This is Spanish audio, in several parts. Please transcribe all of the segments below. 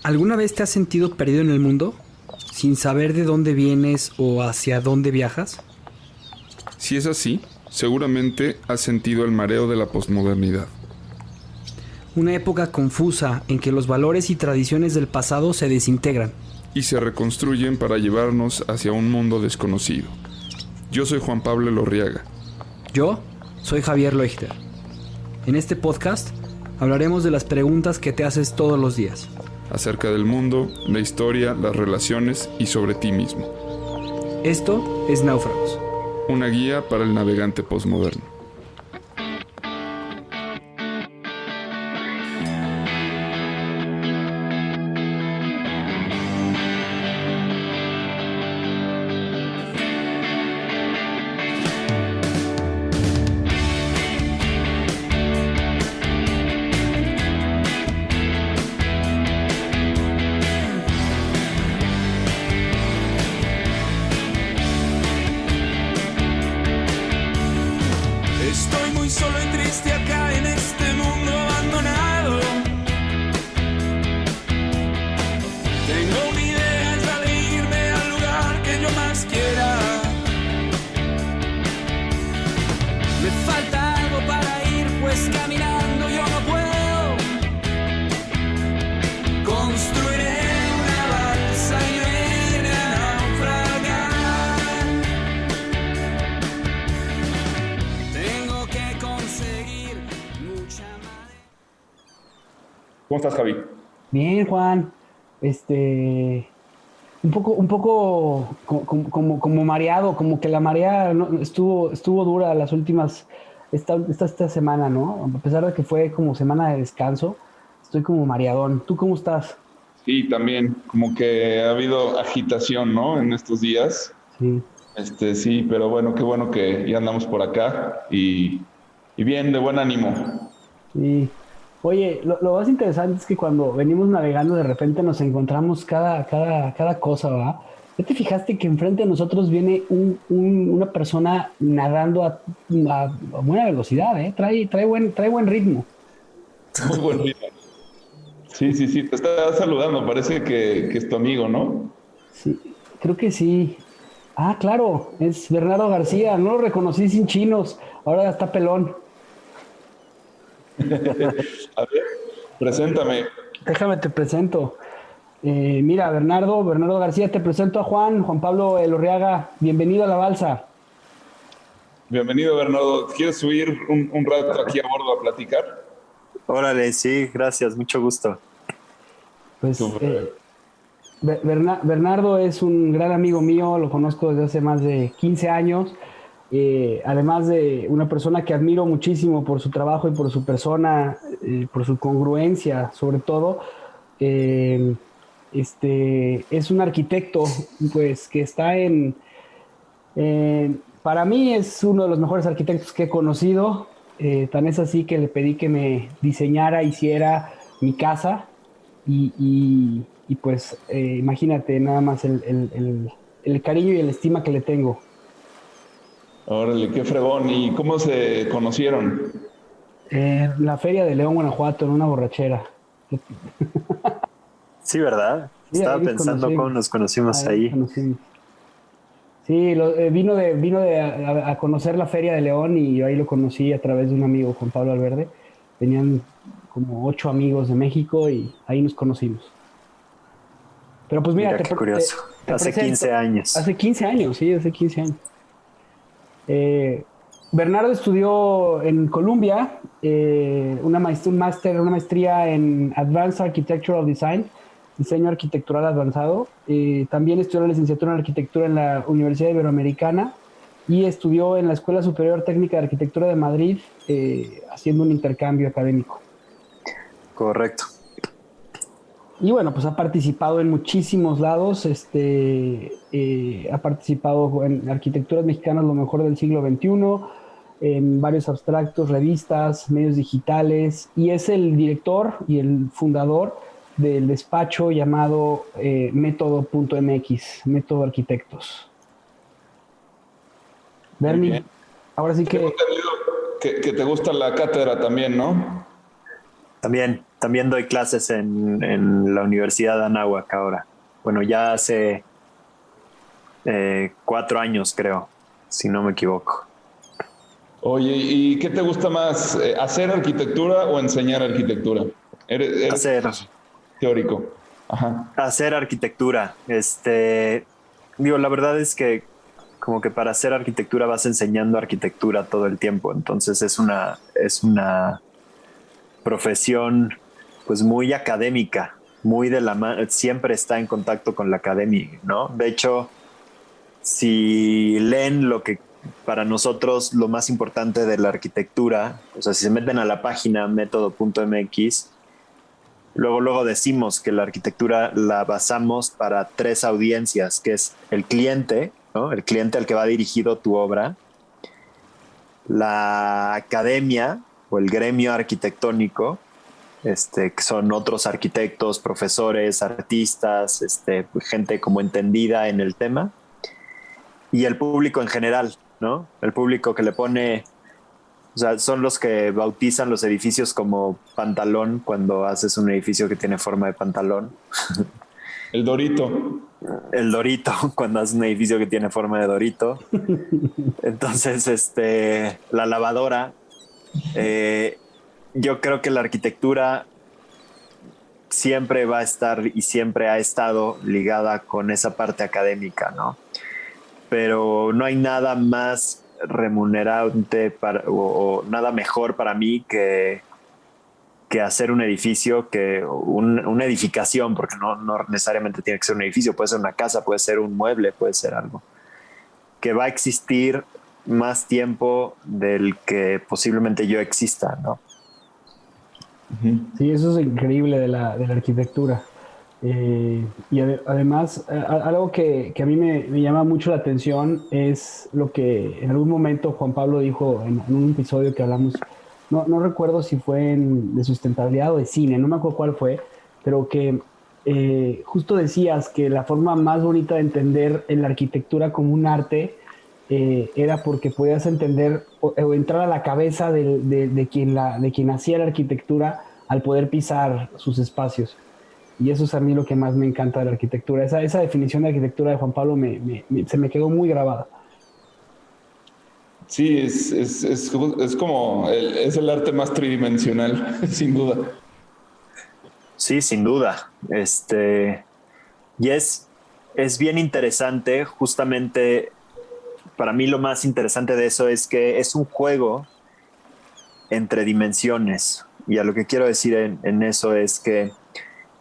¿Alguna vez te has sentido perdido en el mundo, sin saber de dónde vienes o hacia dónde viajas? Si es así, seguramente has sentido el mareo de la posmodernidad. Una época confusa en que los valores y tradiciones del pasado se desintegran. Y se reconstruyen para llevarnos hacia un mundo desconocido. Yo soy Juan Pablo Elorriaga. Yo soy Javier Leuchter. En este podcast hablaremos de las preguntas que te haces todos los días. Acerca del mundo, la historia, las relaciones y sobre ti mismo. Esto es Náufragos. Una guía para el navegante posmoderno. Estoy muy solo y triste acá en este mundo abandonado. Tengo una idea, es la de irme al lugar que yo más quiera. Me falta algo para ir, pues caminando yo no puedo. Construiré una balsa y me iré a naufragar. Tengo que conseguir mucha madera. ¿Cómo estás, Javi? Bien, Juan. Un poco como mareado, como que la marea estuvo dura las últimas, esta semana, ¿no? A pesar de que fue como semana de descanso, estoy como mareadón. ¿Tú cómo estás? Sí, también, como que ha habido agitación, ¿no? En estos días. Sí. Sí, pero bueno que ya andamos por acá y bien, de buen ánimo. Sí. Oye, lo más interesante es que cuando venimos navegando de repente nos encontramos cada cosa, ¿va? ¿Ya te fijaste que enfrente de nosotros viene una persona nadando a buena velocidad, ¿eh? Trae buen ritmo. Muy buen día. Sí, te está saludando, parece que es tu amigo, ¿no? Sí, creo que sí. Ah, claro, es Bernardo García, no lo reconocí sin chinos, ahora ya está pelón. A ver, preséntame. Déjame te presento. Mira, Bernardo García, te presento a Juan Pablo Elorriaga, bienvenido a la balsa. Bienvenido, Bernardo. ¿Quieres subir un rato aquí a bordo a platicar? Órale, sí, gracias, mucho gusto. Pues Súper. Bernardo es un gran amigo mío, lo conozco desde hace más de 15 años, además de una persona que admiro muchísimo por su trabajo y por su persona, por su congruencia sobre todo. Eh, es un arquitecto pues que está para mí es uno de los mejores arquitectos que he conocido, tan es así que le pedí que me diseñara, hiciera mi casa y pues imagínate nada más el cariño y el estima que le tengo. Órale, qué fregón. ¿Y cómo se conocieron? La Feria de León, Guanajuato, en una borrachera. Sí, ¿verdad? Sí, Estaba ahí nos pensando cómo conocimos. nos conocimos Ahí nos ahí. conocimos. Sí, vino a conocer la Feria de León y yo ahí lo conocí a través de un amigo, Juan Pablo Alverde. Venían como 8 amigos de México y ahí nos conocimos. Pero pues mira, Mira qué curioso. Hace presento. 15 años. Hace 15 años, sí, hace 15 años. Eh, Bernardo estudió en Columbia una maestría en Advanced Architectural Design, diseño arquitectural avanzado. También estudió la licenciatura en arquitectura en la Universidad Iberoamericana y estudió en la Escuela Superior Técnica de Arquitectura de Madrid, haciendo un intercambio académico. Correcto. Y bueno, pues ha participado en muchísimos lados, ha participado en Arquitecturas Mexicanas, lo mejor del siglo XXI, en varios abstractos, revistas, medios digitales, y es el director y el fundador del despacho llamado Método.mx, Método Arquitectos. Bernie, ahora sí que... Tengo entendido que te gusta la cátedra también, ¿no? También También doy clases en la Universidad de Anáhuac ahora. Bueno, ya hace 4 años, creo, si no me equivoco. Oye, ¿y qué te gusta más, hacer arquitectura o enseñar arquitectura? Eres Hacer, teórico. Ajá. hacer arquitectura. Digo, la verdad es que como que para hacer arquitectura vas enseñando arquitectura todo el tiempo. Entonces es una profesión pues muy académica, muy siempre está en contacto con la academia, ¿no? De hecho, si leen lo que para nosotros lo más importante de la arquitectura, o sea, si se meten a la página método.mx, luego decimos que la arquitectura la basamos para 3 audiencias, que es el cliente, ¿no? El cliente al que va dirigido tu obra, la academia o el gremio arquitectónico, que son otros arquitectos, profesores, artistas, gente como entendida en el tema, y el público en general, ¿no? El público que le pone, o sea, son los que bautizan los edificios como pantalón cuando haces un edificio que tiene forma de pantalón. El Dorito. El Dorito, cuando haces un edificio que tiene forma de Dorito. Entonces, la lavadora. Yo creo que la arquitectura siempre va a estar y siempre ha estado ligada con esa parte académica, ¿no? Pero no hay nada más remunerante o nada mejor para mí que hacer un edificio, que una edificación, porque no necesariamente tiene que ser un edificio, puede ser una casa, puede ser un mueble, puede ser algo que va a existir más tiempo del que posiblemente yo exista, ¿no? Sí, eso es increíble de la arquitectura. Y además, algo que a mí me llama mucho la atención es lo que en algún momento Juan Pablo dijo en un episodio que hablamos, no recuerdo si fue de sustentabilidad o de cine, no me acuerdo cuál fue, pero que justo decías que la forma más bonita de entender la arquitectura como un arte era porque podías entender o entrar a la cabeza de quien hacía la arquitectura al poder pisar sus espacios. Y eso es a mí lo que más me encanta de la arquitectura. Esa definición de arquitectura de Juan Pablo se me quedó muy grabada. Sí, es como es el arte más tridimensional, sin duda. Sí, sin duda. Y es bien interesante, justamente para mí lo más interesante de eso es que es un juego entre dimensiones. Y a lo que quiero decir en eso es que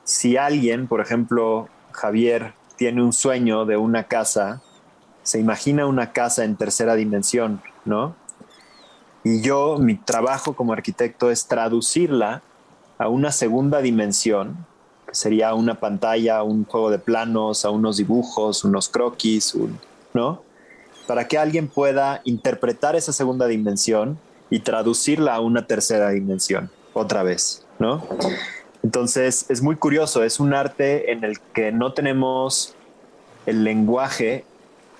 si alguien, por ejemplo, Javier, tiene un sueño de una casa, se imagina una casa en tercera dimensión, ¿no? Y mi trabajo como arquitecto es traducirla a una segunda dimensión, que sería una pantalla, un juego de planos, a unos dibujos, unos croquis, ¿no? Para que alguien pueda interpretar esa segunda dimensión y traducirla a una tercera dimensión, otra vez, ¿no? Entonces, es muy curioso, es un arte en el que no tenemos el lenguaje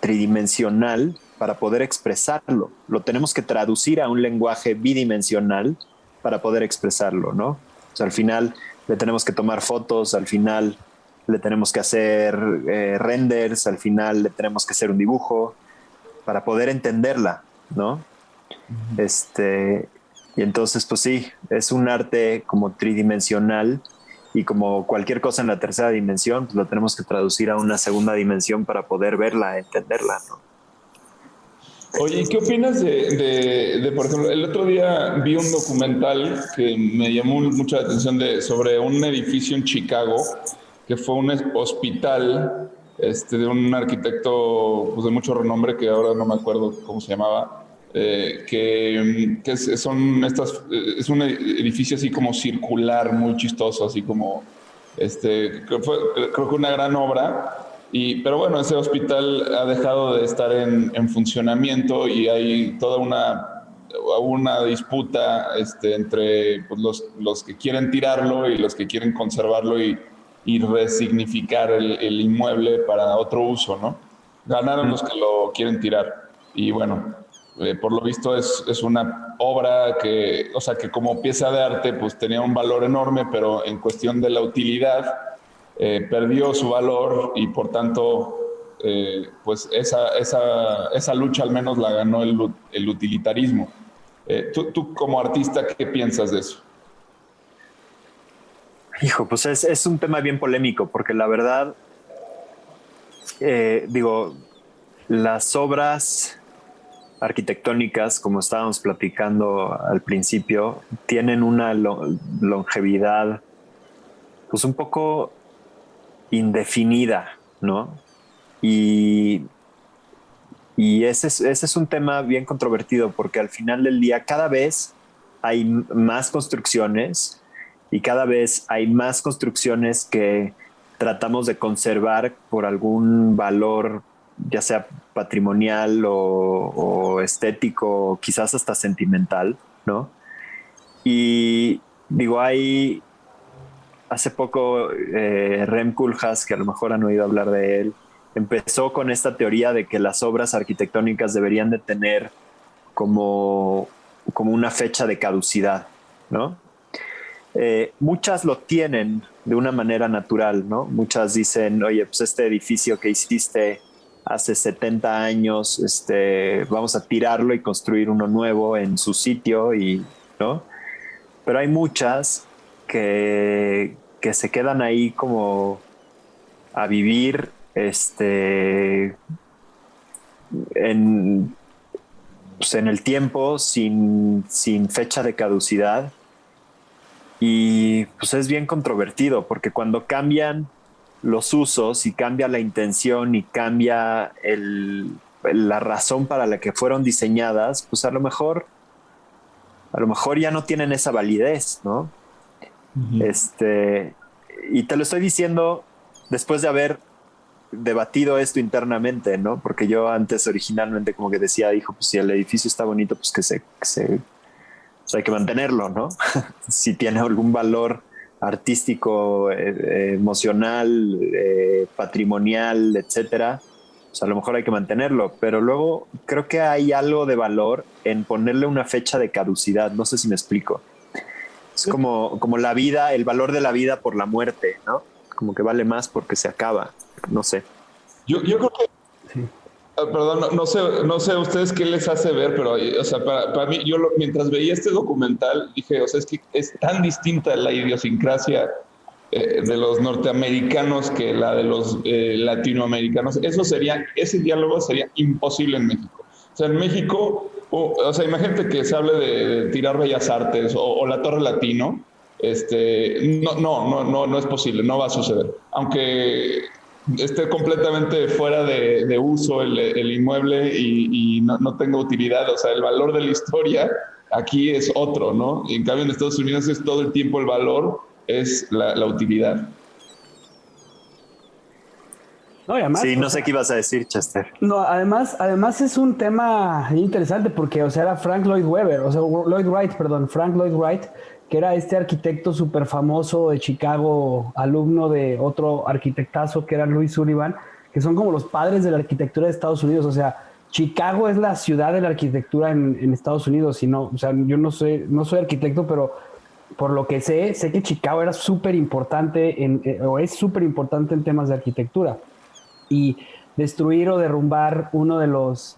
tridimensional para poder expresarlo. Lo tenemos que traducir a un lenguaje bidimensional para poder expresarlo, ¿no? O sea, al final le tenemos que tomar fotos, al final le tenemos que hacer renders, al final le tenemos que hacer un dibujo para poder entenderla, ¿no? Y entonces, pues sí, es un arte como tridimensional y como cualquier cosa en la tercera dimensión, pues lo tenemos que traducir a una segunda dimensión para poder verla, entenderla, ¿no? Oye, ¿y qué opinas por ejemplo, el otro día vi un documental que me llamó mucho la atención sobre un edificio en Chicago, que fue un hospital de un arquitecto pues, de mucho renombre, que ahora no me acuerdo cómo se llamaba, es un edificio así como circular, muy chistoso, así como, creo que una gran obra. Pero bueno, ese hospital ha dejado de estar en funcionamiento y hay toda una disputa entre pues, los que quieren tirarlo y los que quieren conservarlo y resignificar el inmueble para otro uso, ¿no? Ganaron los que lo quieren tirar. Y bueno, por lo visto es una obra que, o sea, que como pieza de arte pues tenía un valor enorme, pero en cuestión de la utilidad perdió su valor y por tanto pues esa lucha al menos la ganó el utilitarismo. Tú como artista, ¿qué piensas de eso? Hijo, pues es un tema bien polémico, porque la verdad, digo, las obras arquitectónicas, como estábamos platicando al principio, tienen una longevidad pues un poco indefinida, ¿no? Y ese es un tema bien controvertido, porque al final del día cada vez hay más construcciones y cada vez hay más construcciones que tratamos de conservar por algún valor, ya sea patrimonial o estético, quizás hasta sentimental, ¿no? Y digo, hace poco Rem Koolhaas, que a lo mejor han oído hablar de él, empezó con esta teoría de que las obras arquitectónicas deberían de tener como una fecha de caducidad, ¿no? Muchas lo tienen de una manera natural, ¿no? Muchas dicen, oye, pues este edificio que hiciste hace 70 años, vamos a tirarlo y construir uno nuevo en su sitio, ¿no? Pero hay muchas que se quedan ahí como a vivir en el tiempo sin fecha de caducidad. Y pues es bien controvertido, porque cuando cambian los usos y cambia la intención y cambia la razón para la que fueron diseñadas, pues a lo mejor ya no tienen esa validez, ¿no? Uh-huh. Y te lo estoy diciendo después de haber debatido esto internamente, ¿no? Porque yo antes originalmente como que decía, hijo, pues si el edificio está bonito, pues que pues hay que mantenerlo, ¿no? Si tiene algún valor artístico, emocional, patrimonial, etcétera, pues a lo mejor hay que mantenerlo. Pero luego creo que hay algo de valor en ponerle una fecha de caducidad. No sé si me explico. Es como la vida, el valor de la vida por la muerte, ¿no? Como que vale más porque se acaba. No sé. Yo creo que... Sí. Perdón, no sé a ustedes qué les hace ver, pero o sea, para mí, mientras veía este documental, dije, o sea, es que es tan distinta la idiosincrasia de los norteamericanos que la de los latinoamericanos. Ese diálogo sería imposible en México. O sea, en México, o sea, imagínate que se hable de tirar Bellas Artes o la Torre Latino, no es posible, no va a suceder. Aunque esté completamente fuera de uso el inmueble y no tenga utilidad, o sea, el valor de la historia aquí es otro, ¿no? Y en cambio en Estados Unidos es todo el tiempo el valor, es la utilidad. No, y además, sí, no sé qué ibas a decir, Chester. No, además es un tema interesante porque, o sea, era Frank Lloyd Wright, que era este arquitecto súper famoso de Chicago, alumno de otro arquitectazo que era Louis Sullivan, que son como los padres de la arquitectura de Estados Unidos. O sea, Chicago es la ciudad de la arquitectura en Estados Unidos. Y no, o sea, yo no soy arquitecto, pero por lo que sé que Chicago era súper importante o es súper importante en temas de arquitectura. Y destruir o derrumbar uno de los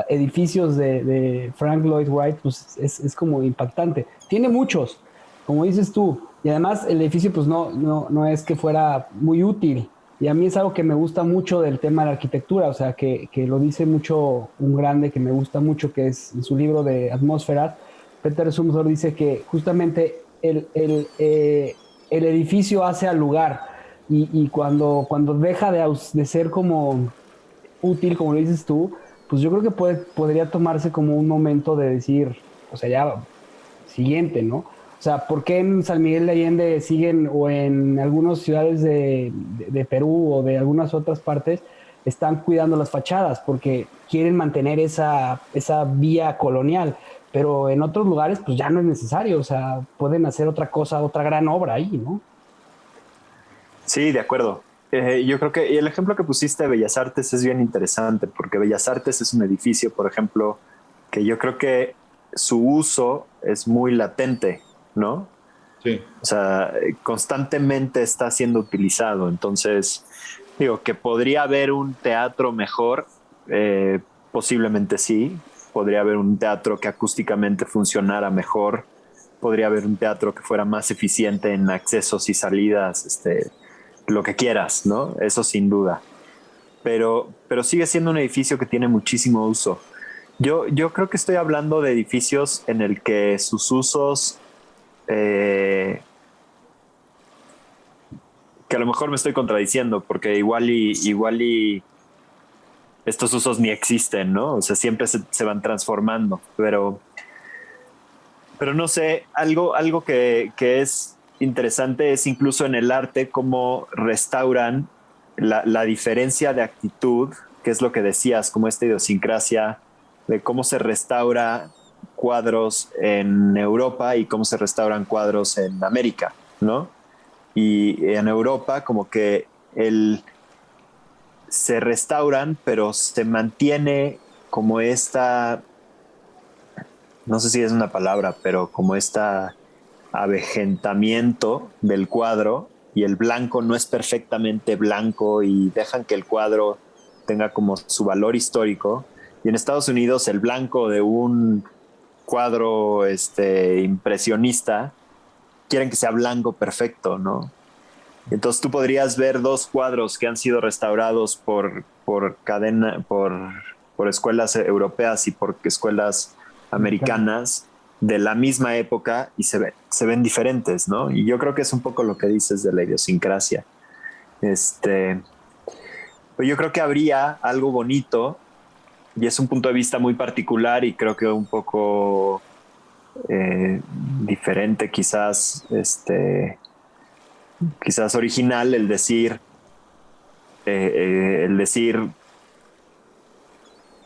edificios de Frank Lloyd Wright, pues es como impactante. Tiene muchos, como dices tú, y además el edificio pues no es que fuera muy útil, y a mí es algo que me gusta mucho del tema de la arquitectura, o sea, que lo dice mucho un grande que me gusta mucho, que es en su libro de Atmósfera, Peter Zumthor dice que justamente el edificio hace al lugar, y cuando deja de ser como útil, como lo dices tú, pues yo creo que podría tomarse como un momento de decir, o sea, ya siguiente, ¿no? O sea, ¿por qué en San Miguel de Allende siguen, o en algunas ciudades de Perú o de algunas otras partes, están cuidando las fachadas? Porque quieren mantener esa vía colonial, pero en otros lugares pues ya no es necesario, o sea, pueden hacer otra cosa, otra gran obra ahí, ¿no? Sí, de acuerdo. Yo creo que el ejemplo que pusiste de Bellas Artes es bien interesante, porque Bellas Artes es un edificio, por ejemplo, que yo creo que su uso es muy latente, ¿no? Sí. O sea, constantemente está siendo utilizado. Entonces, digo, que podría haber un teatro mejor, posiblemente sí. Podría haber un teatro que acústicamente funcionara mejor. Podría haber un teatro que fuera más eficiente en accesos y salidas, lo que quieras, ¿no? Eso sin duda. Pero sigue siendo un edificio que tiene muchísimo uso. Yo creo que estoy hablando de edificios en el que sus usos, que a lo mejor me estoy contradiciendo, porque igual y estos usos ni existen, ¿no? O sea, siempre se van transformando, pero no sé, algo que es interesante es incluso en el arte cómo restauran la diferencia de actitud, que es lo que decías, como esta idiosincrasia de cómo se restaura cuadros en Europa y cómo se restauran cuadros en América, ¿no? Y en Europa como que se restauran, pero se mantiene como esta, no sé si es una palabra, pero como esta avejentamiento del cuadro, y el blanco no es perfectamente blanco y dejan que el cuadro tenga como su valor histórico. Y en Estados Unidos el blanco de un cuadro impresionista quieren que sea blanco perfecto, ¿no? Entonces tú podrías ver dos cuadros que han sido restaurados por escuelas europeas y por escuelas americanas de la misma época y se ven diferentes, ¿no? Y yo creo que es un poco lo que dices de la idiosincrasia. Pues yo creo que habría algo bonito y es un punto de vista muy particular y creo que un poco diferente, quizás original, el decir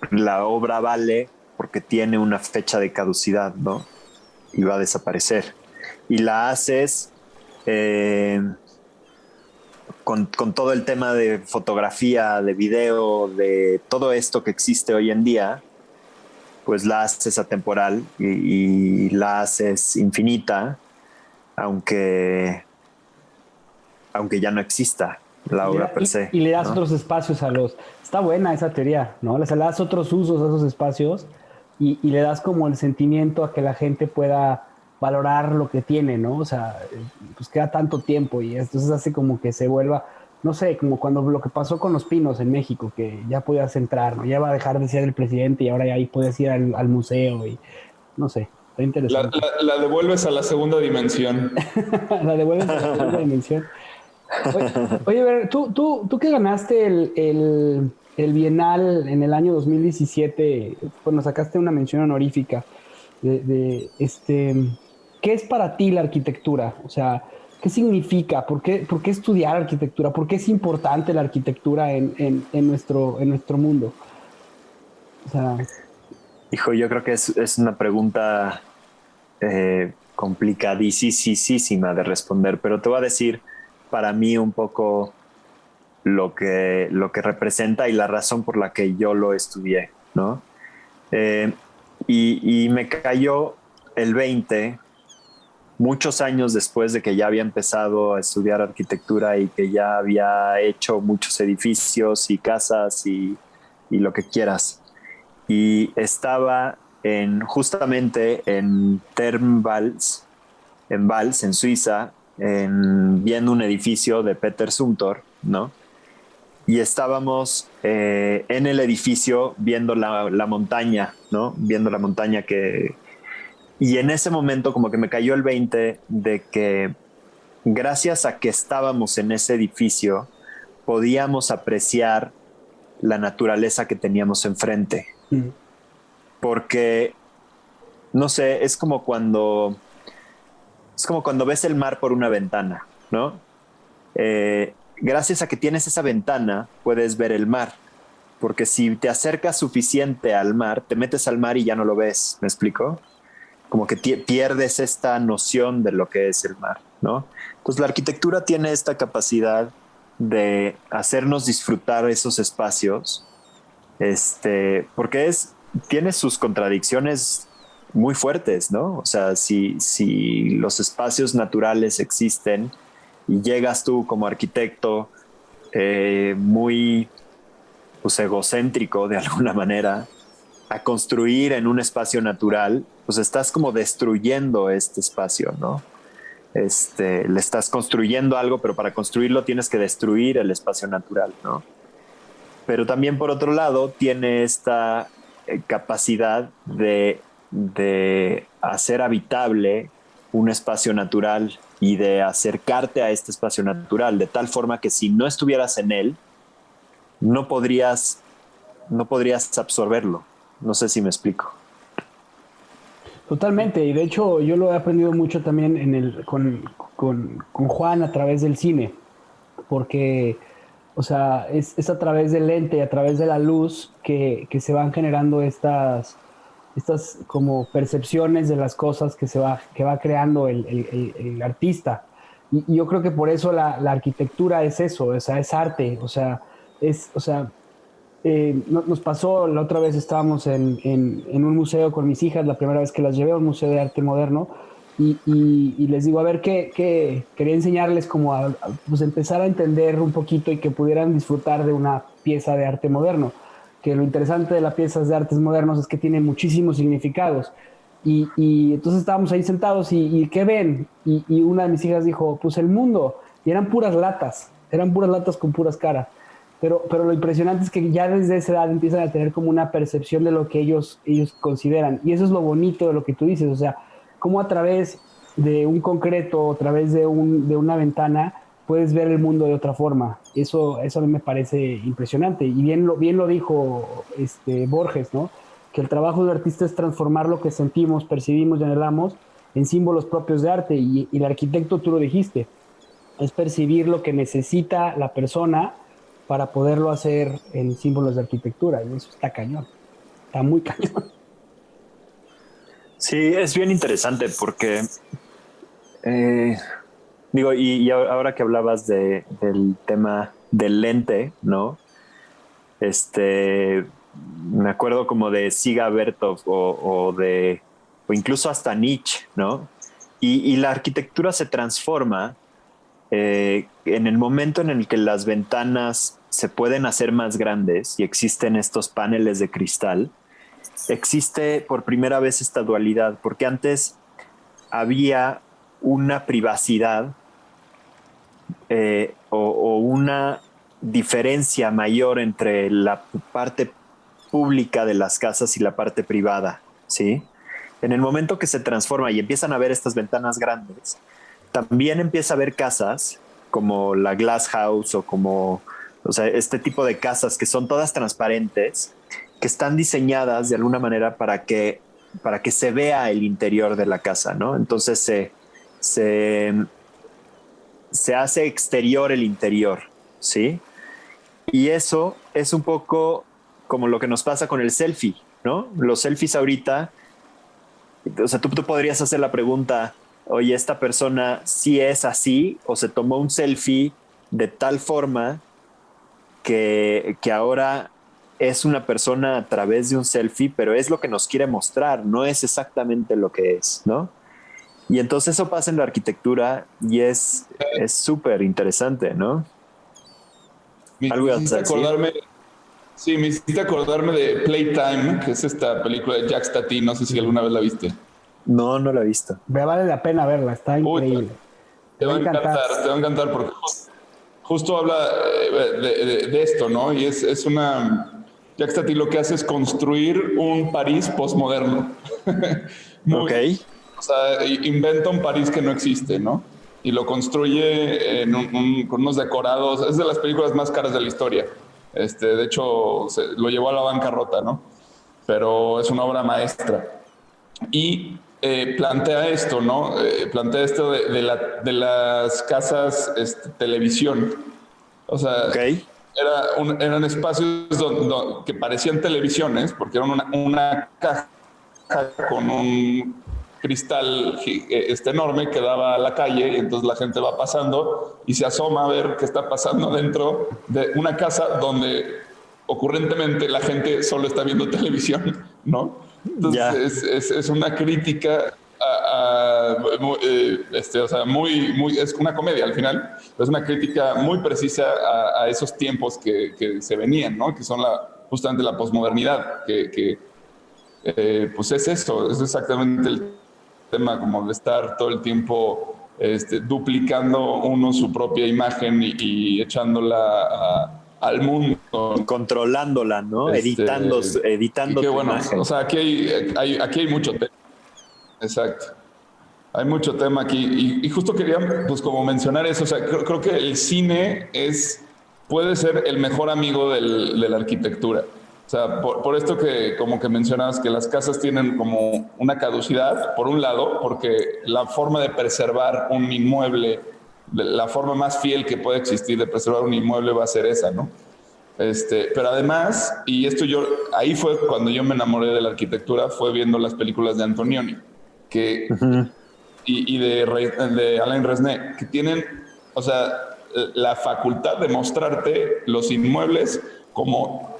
la obra vale porque tiene una fecha de caducidad, ¿no? Y va a desaparecer. Y la haces con todo el tema de fotografía, de video, de todo esto que existe hoy en día, pues la haces atemporal y la haces infinita, aunque ya no exista la obra per se. Y le das ¿no? otros espacios a los... Está buena esa teoría, ¿no? Le das otros usos a esos espacios y le das como el sentimiento a que la gente pueda valorar lo que tiene, ¿no? O sea, pues queda tanto tiempo y entonces hace como que se vuelva, no sé, como cuando lo que pasó con Los Pinos en México, que ya podías entrar, ¿no? Ya va a dejar de ser el presidente y ahora ya ahí puedes ir al museo y no sé, está interesante. La devuelves a la segunda dimensión. La devuelves a la segunda dimensión. Oye, a ver, tú que ganaste el Bienal en el año 2017, bueno, sacaste una mención honorífica ¿qué es para ti la arquitectura? O sea, ¿qué significa? ¿Por qué estudiar arquitectura? ¿Por qué es importante la arquitectura en nuestro mundo? O sea, Hijo, yo creo que es una pregunta complicadísima de responder, pero te voy a decir para mí un poco lo que representa y la razón por la que yo lo estudié, ¿no? Y me cayó el 20 muchos años después de que ya había empezado a estudiar arquitectura y que ya había hecho muchos edificios y casas y lo que quieras. Y estaba justamente en Thermvals, en Suiza, viendo un edificio de Peter Zumthor, ¿no? Y estábamos en el edificio viendo la montaña, ¿no? Viendo la montaña y en ese momento como que me cayó el 20 de que gracias a que estábamos en ese edificio podíamos apreciar la naturaleza que teníamos enfrente. Porque, no sé, es como cuando ves el mar por una ventana, ¿no? Gracias a que tienes esa ventana, puedes ver el mar. Porque si te acercas suficiente al mar, te metes al mar y ya no lo ves, ¿me explico? Como que pierdes esta noción de lo que es el mar, ¿no? Entonces la arquitectura tiene esta capacidad de hacernos disfrutar esos espacios, porque tiene sus contradicciones muy fuertes, ¿no? O sea, si los espacios naturales existen y llegas tú como arquitecto muy pues, egocéntrico de alguna manera a construir en un espacio natural, pues estás como destruyendo este espacio, ¿no? Le estás construyendo algo, pero para construirlo tienes que destruir el espacio natural, ¿no? Pero también por otro lado tiene esta capacidad de hacer habitable un espacio natural y de acercarte a este espacio natural de tal forma que si no estuvieras en él, no podrías absorberlo. No sé si me explico. Totalmente, y de hecho yo lo he aprendido mucho también con Juan a través del cine, porque, o sea, es a través del lente, a través de la luz que se van generando estas como percepciones de las cosas que va creando el artista. Y yo creo que por eso la arquitectura es eso, o sea, es arte, o sea, nos pasó, la otra vez estábamos en un museo con mis hijas, la primera vez que las llevé a un museo de arte moderno, y les digo, a ver, quería enseñarles como pues empezar a entender un poquito y que pudieran disfrutar de una pieza de arte moderno, que lo interesante de las piezas de artes modernos es que tiene muchísimos significados, y entonces estábamos ahí sentados y ¿qué ven? Y una de mis hijas dijo, pues el mundo, y eran puras latas con puras caras. Pero lo impresionante es que ya desde esa edad empiezan a tener como una percepción de lo que ellos consideran. Y eso es lo bonito de lo que tú dices. O sea, cómo a través de un concreto, a través de una ventana, puedes ver el mundo de otra forma. Eso a mí me parece impresionante. Y bien lo dijo Borges, ¿no? Que el trabajo del artista es transformar lo que sentimos, percibimos y anhelamos en símbolos propios de arte. Y el arquitecto, tú lo dijiste, es percibir lo que necesita la persona para poderlo hacer en símbolos de arquitectura. Y eso está cañón. Está muy cañón. Sí, es bien interesante porque, y ahora que hablabas del tema del lente, ¿no? Me acuerdo como de Siga Bertov o incluso hasta Nietzsche, ¿no? Y la arquitectura se transforma en el momento en el que las ventanas se pueden hacer más grandes y existen estos paneles de cristal, existe por primera vez esta dualidad, porque antes había una privacidad o una diferencia mayor entre la parte pública de las casas y la parte privada, ¿sí? En el momento que se transforma y empiezan a ver estas ventanas grandes, también empieza a haber casas como la Glass House o sea, este tipo de casas que son todas transparentes, que están diseñadas de alguna manera para que se vea el interior de la casa, ¿no? Entonces se hace exterior el interior, ¿sí? Y eso es un poco como lo que nos pasa con el selfie, ¿no? Los selfies ahorita, o sea, tú podrías hacer la pregunta, oye, ¿esta persona sí es así o se tomó un selfie de tal forma que ahora es una persona a través de un selfie, pero es lo que nos quiere mostrar, no es exactamente lo que es, ¿no? Y entonces eso pasa en la arquitectura y es súper interesante, ¿no? Me hiciste acordarme de Playtime, que es esta película de Jacques Tati, no sé si alguna vez la viste. No la he visto. Vale la pena verla, está increíble. Te va a encantar porque justo habla de esto, ¿no? Y es una... Jacques Tati lo que hace es construir un París postmoderno. Ok. O sea, inventa un París que no existe, ¿no? Y lo construye con unos decorados. Es de las películas más caras de la historia. De hecho, lo llevó a la bancarrota, ¿no? Pero es una obra maestra. Y plantea esto, ¿no? Plantea esto de las casas televisión. O sea, okay. Eran espacios que parecían televisiones, porque eran una caja con un cristal enorme que daba a la calle, y entonces la gente va pasando y se asoma a ver qué está pasando dentro de una casa donde ocurrentemente la gente solo está viendo televisión ¿no? Entonces Ya. es una crítica o sea, es una comedia al final, pero es una crítica muy precisa a esos tiempos que se venían, ¿no? Que son justamente la posmodernidad, pues es eso, es exactamente el tema como de estar todo el tiempo duplicando uno su propia imagen y echándola al mundo. Y controlándola, ¿no? Y Editando qué tu bueno, imagen. o sea, aquí hay mucho tema. Exacto. Hay mucho tema aquí y justo quería, pues como mencionar eso, o sea, creo que el cine puede ser el mejor amigo de la arquitectura. O sea, por esto que como que mencionabas que las casas tienen como una caducidad, por un lado, porque la forma de preservar un inmueble, la forma más fiel que puede existir de preservar un inmueble va a ser esa, ¿no? Pero además, ahí fue cuando yo me enamoré de la arquitectura, fue viendo las películas de Antonioni, que Ujú. de Alain Resnais, que tienen, o sea, la facultad de mostrarte los inmuebles como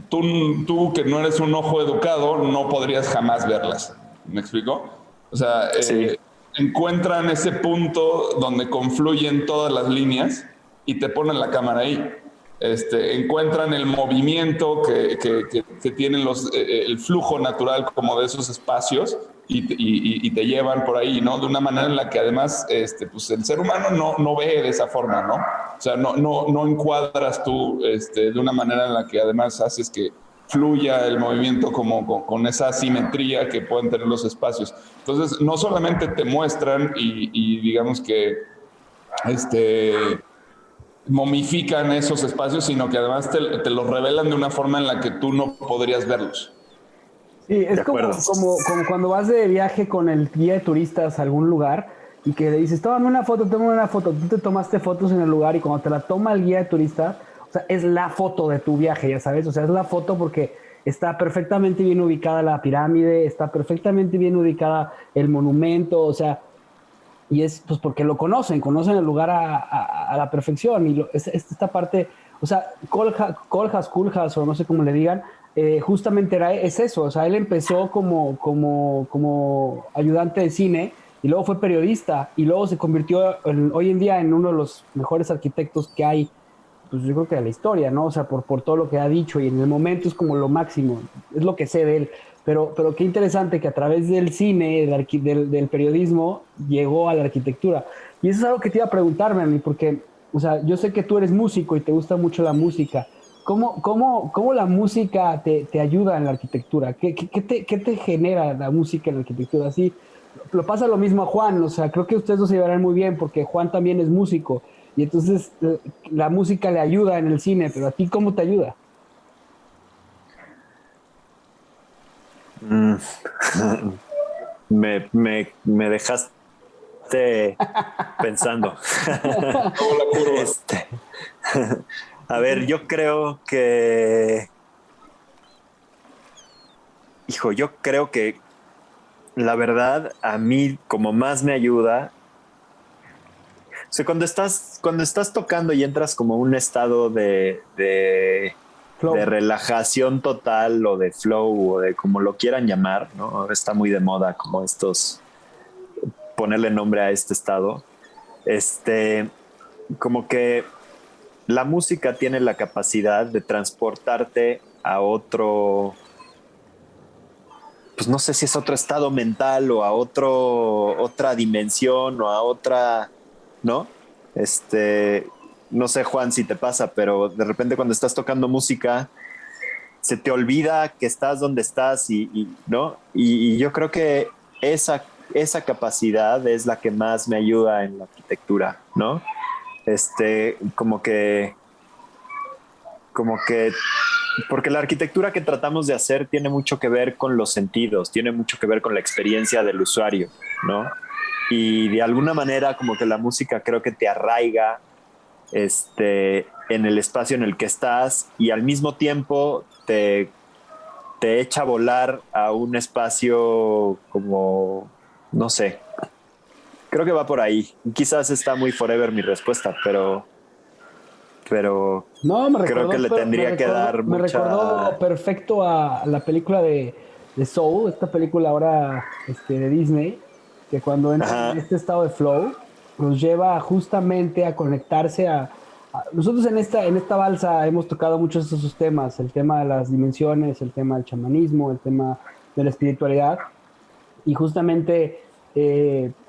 tú que no eres un ojo educado, no podrías jamás verlas. ¿Me explico? O sea, Sí. encuentran ese punto donde confluyen todas las líneas y te ponen la cámara ahí. Encuentran el movimiento que tienen el flujo natural como de esos espacios y te llevan por ahí, ¿no? De una manera en la que además pues el ser humano no ve de esa forma, ¿no? O sea, no encuadras tú de una manera en la que además haces que fluya el movimiento como con esa simetría que pueden tener los espacios. Entonces, no solamente te muestran y digamos que momifican esos espacios, sino que además te los revelan de una forma en la que tú no podrías verlos. Sí, es De acuerdo. como cuando vas de viaje con el guía de turistas a algún lugar y que le dices, tómame una foto, tú te tomaste fotos en el lugar y cuando te la toma el guía de turista, o sea, es la foto de tu viaje, ya sabes, o sea, es la foto porque está perfectamente bien ubicada la pirámide, está perfectamente bien ubicada el monumento, o sea, y es pues porque lo conocen el lugar a la perfección. Y esta parte, o sea, Kohlhaas, o no sé cómo le digan, justamente es eso. O sea, él empezó como ayudante de cine y luego fue periodista y luego se convirtió hoy en día en uno de los mejores arquitectos que hay, pues yo creo que de la historia, ¿no? O sea, por todo lo que ha dicho y en el momento es como lo máximo, es lo que sé de él. Pero qué interesante que a través del cine, del periodismo, llegó a la arquitectura. Y eso es algo que te iba a preguntar, Manny, porque, o sea, yo sé que tú eres músico y te gusta mucho la música. ¿Cómo la música te ayuda en la arquitectura? ¿Qué te genera la música en la arquitectura? Así, lo pasa lo mismo a Juan, o sea, creo que ustedes dos se llevarán muy bien porque Juan también es músico y entonces la música le ayuda en el cine, pero a ti, ¿cómo te ayuda? Mm. Me dejaste pensando. Este, a ver, yo creo que la verdad a mí como más me ayuda, o sea, cuando estás tocando y entras como un estado Flow. de relajación total o de flow o de como lo quieran llamar, ¿no? Ahora está muy de moda como ponerle nombre a este estado. Como que la música tiene la capacidad de transportarte a otro, pues no sé si es otro estado mental o a otra dimensión o a otra, ¿no? No sé, Juan, si te pasa, pero de repente cuando estás tocando música, se te olvida que estás donde estás ¿no? Y yo creo que esa capacidad es la que más me ayuda en la arquitectura, ¿no? Como que, porque la arquitectura que tratamos de hacer tiene mucho que ver con los sentidos, tiene mucho que ver con la experiencia del usuario, ¿no? Y de alguna manera como que la música creo que te arraiga en el espacio en el que estás y al mismo tiempo te echa a volar a un espacio como, no sé, creo que va por ahí. Quizás está muy forever mi respuesta, pero pero No, me creo recordó, que le pero tendría que dar me mucha... recordó perfecto a la película de Soul, esta película ahora de Disney, que cuando entra en Ajá. este estado de flow, nos lleva justamente a conectarse nosotros en esta balsa hemos tocado muchos de esos temas, el tema de las dimensiones, el tema del chamanismo, el tema de la espiritualidad, y justamente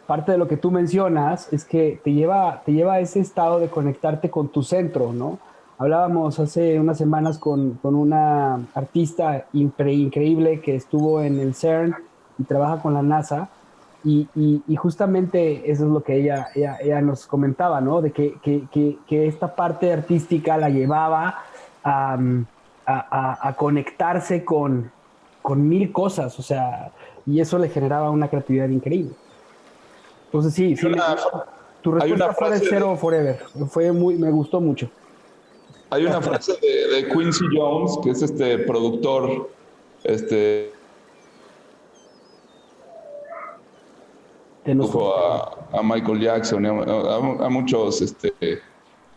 parte de lo que tú mencionas es que te lleva a ese estado de conectarte con tu centro, ¿no? Hablábamos hace unas semanas con una artista increíble que estuvo en el CERN y trabaja con la NASA. Y justamente eso es lo que ella nos comentaba, ¿no? De que esta parte artística la llevaba a, a conectarse con mil cosas, o sea, y eso le generaba una creatividad increíble. Entonces sí, Hay una, tu hay una respuesta fue de frase Zero Forever, me gustó mucho. hay una frase de Quincy Jones, que es este productor, este De nosotros. a Michael Jackson, y a muchos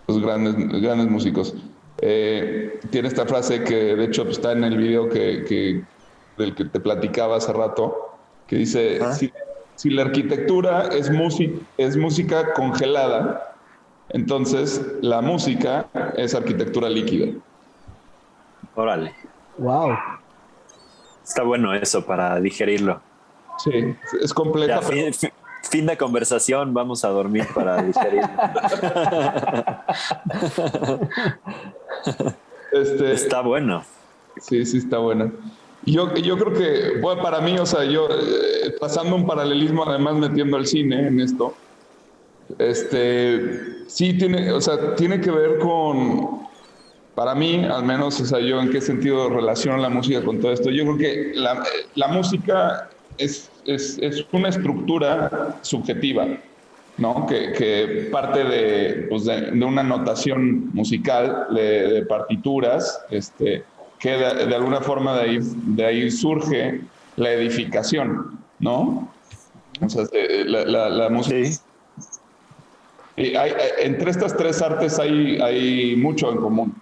los grandes músicos. Tiene esta frase que de hecho está en el video del que te platicaba hace rato, que dice, ¿Ah? si la arquitectura es música congelada, entonces la música es arquitectura líquida. Órale. Wow. Está bueno eso para digerirlo. Sí, es compleja. Ya, fin de conversación, vamos a dormir para digerirlo. Está bueno. Sí, está buena. Yo creo que, bueno, para mí, o sea, yo trazando un paralelismo, además metiendo el cine en esto, sí tiene, o sea, tiene que ver con, para mí, al menos, o sea, yo en qué sentido relaciono la música con todo esto. Yo creo que la música es una estructura subjetiva, ¿no? Que parte pues de una notación musical, de partituras, que de alguna forma de ahí surge la edificación, ¿no? O sea, la música. Sí. Entre estas tres artes hay mucho en común.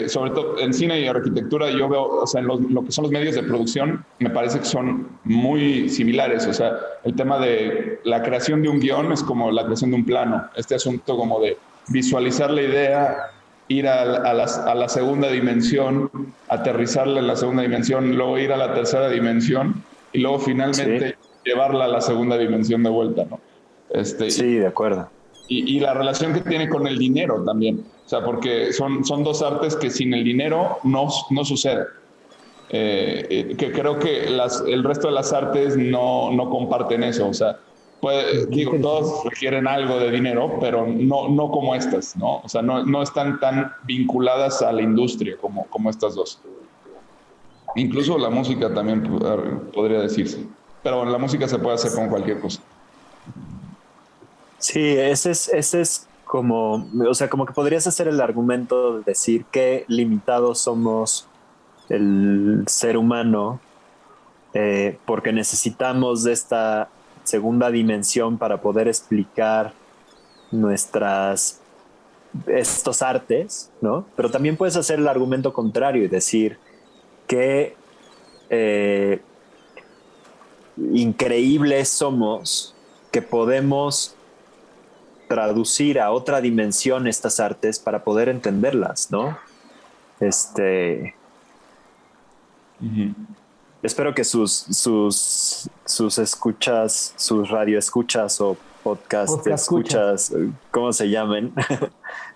Sobre todo en cine y arquitectura, yo veo, o sea, en lo que son los medios de producción, me parece que son muy similares. O sea, el tema de la creación de un guión es como la creación de un plano. Este asunto como de visualizar la idea, ir a la segunda dimensión, aterrizarla en la segunda dimensión, luego ir a la tercera dimensión y luego finalmente llevarla a la segunda dimensión de vuelta, ¿no? Sí, de acuerdo. Y la relación que tiene con el dinero también. O sea, porque son dos artes que sin el dinero no sucede. Que creo que el resto de las artes no comparten eso. O sea, digo, todos requieren algo de dinero, pero no como estas, ¿no? O sea, no están tan vinculadas a la industria como estas dos. Incluso la música también podría decirse. Pero la música se puede hacer con cualquier cosa. Sí, ese es como, o sea, como que podrías hacer el argumento de decir qué limitados somos el ser humano porque necesitamos de esta segunda dimensión para poder explicar estos artes, ¿no? Pero también puedes hacer el argumento contrario y decir que increíbles somos que podemos traducir a otra dimensión estas artes para poder entenderlas, ¿no? Espero que sus escuchas, sus radioescuchas o podcast escuchas, ¿cómo se llamen?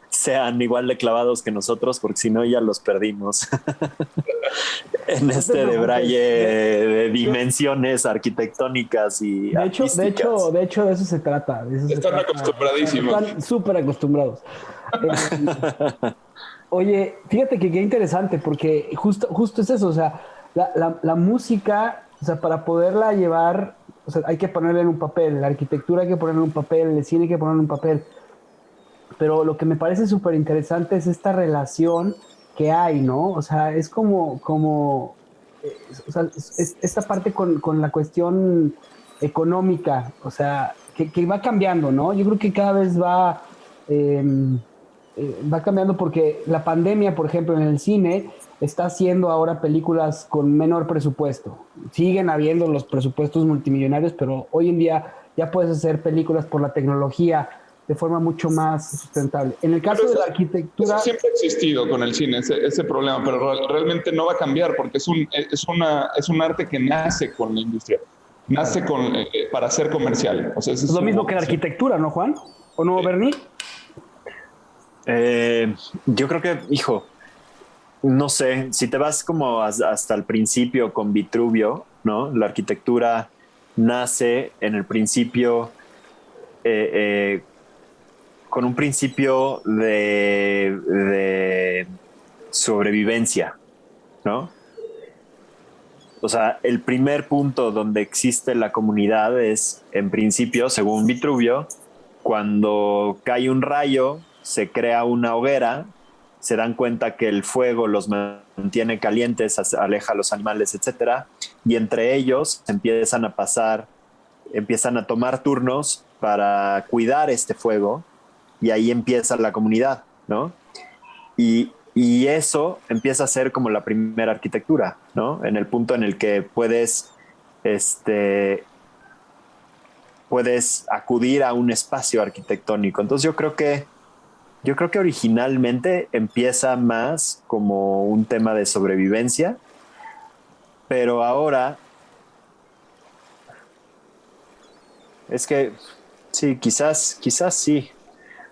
Sean igual de clavados que nosotros, porque si no ya los perdimos en debraye de dimensiones arquitectónicas y de hecho de eso se trata. Están acostumbradísimos. Están súper acostumbrados. Oye, fíjate que qué interesante, porque justo es eso, o sea, la música, o sea, para poderla llevar, o sea, hay que ponerla en un papel, la arquitectura hay que ponerla en un papel, el cine hay que ponerla en un papel. Pero lo que me parece súper interesante es esta relación que hay, ¿no? O sea, es como o sea, esta parte con la cuestión económica, o sea, que va cambiando, ¿no? Yo creo que cada vez va va cambiando porque la pandemia, por ejemplo, en el cine está haciendo ahora películas con menor presupuesto. Siguen habiendo los presupuestos multimillonarios, pero hoy en día ya puedes hacer películas por la tecnología de forma mucho más sustentable. En el caso de la arquitectura... Eso siempre ha existido con el cine, ese problema, pero realmente no va a cambiar porque es un arte que nace con la industria, nace para ser comercial. O sea, es lo mismo que la arquitectura, ¿no, Juan? ¿O no, Bernie? Yo creo que, hijo, no sé, si te vas como hasta el principio con Vitruvio, ¿no? La arquitectura nace en el principio con un principio de sobrevivencia, ¿no? O sea, el primer punto donde existe la comunidad es, en principio, según Vitruvio, cuando cae un rayo, se crea una hoguera, se dan cuenta que el fuego los mantiene calientes, aleja a los animales, etcétera, y entre ellos empiezan a tomar turnos para cuidar este fuego, y ahí empieza la comunidad, ¿no? Y eso empieza a ser como la primera arquitectura, ¿no? En el punto en el que puedes acudir a un espacio arquitectónico. Entonces yo creo que originalmente empieza más como un tema de sobrevivencia, pero ahora es que sí, quizás sí.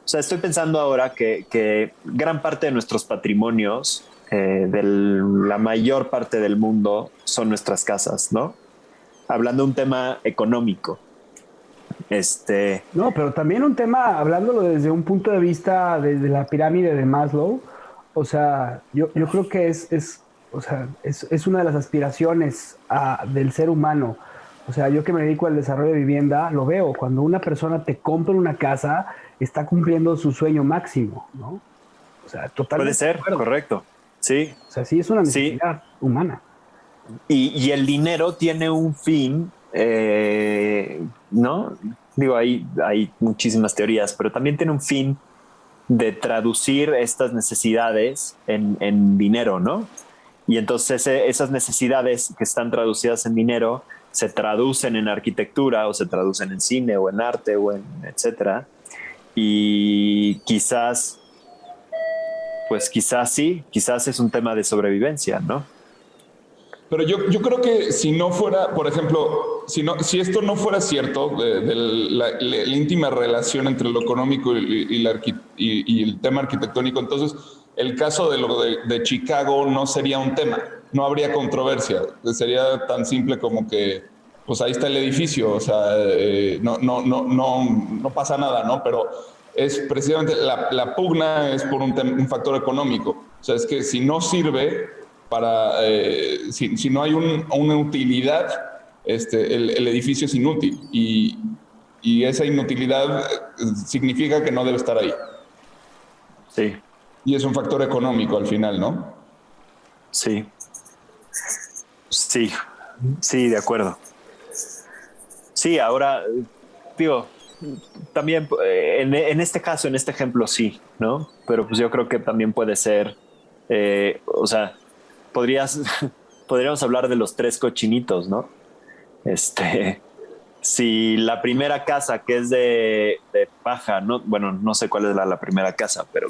O sea, estoy pensando ahora que gran parte de nuestros patrimonios de la mayor parte del mundo son nuestras casas, ¿no? Hablando de un tema económico. No, pero también un tema, hablándolo desde un punto de vista de la pirámide de Maslow, o sea, yo creo que es una de las aspiraciones del ser humano. O sea, yo que me dedico al desarrollo de vivienda, lo veo. Cuando una persona te compra una casa, está cumpliendo su sueño máximo, ¿no? O sea, totalmente. Puede ser, correcto. Sí. O sea, sí es una necesidad humana. Y el dinero tiene un fin, ¿no? Digo, hay muchísimas teorías, pero también tiene un fin de traducir estas necesidades en dinero, ¿no? Y entonces esas necesidades que están traducidas en dinero se traducen en arquitectura o se traducen en cine o en arte o en etcétera. Y quizás es un tema de sobrevivencia, ¿no? Pero yo creo que si no fuera, por ejemplo, si esto no fuera cierto, de la íntima relación entre lo económico y el tema arquitectónico, entonces el caso de Chicago no sería un tema, no habría controversia, sería tan simple como que, pues ahí está el edificio, o sea, no pasa nada, ¿no? Pero es precisamente la pugna es por un factor económico, o sea, es que si no sirve si no hay una utilidad, el edificio es inútil y esa inutilidad significa que no debe estar ahí. Sí. Y es un factor económico al final, ¿no? Sí. Sí, de acuerdo. Sí, ahora, digo, también en este caso, en este ejemplo, sí, ¿no? Pero pues yo creo que también puede ser, o sea, podríamos hablar de los 3 cochinitos, ¿no? Si la primera casa que es de paja, no sé cuál es la primera casa, pero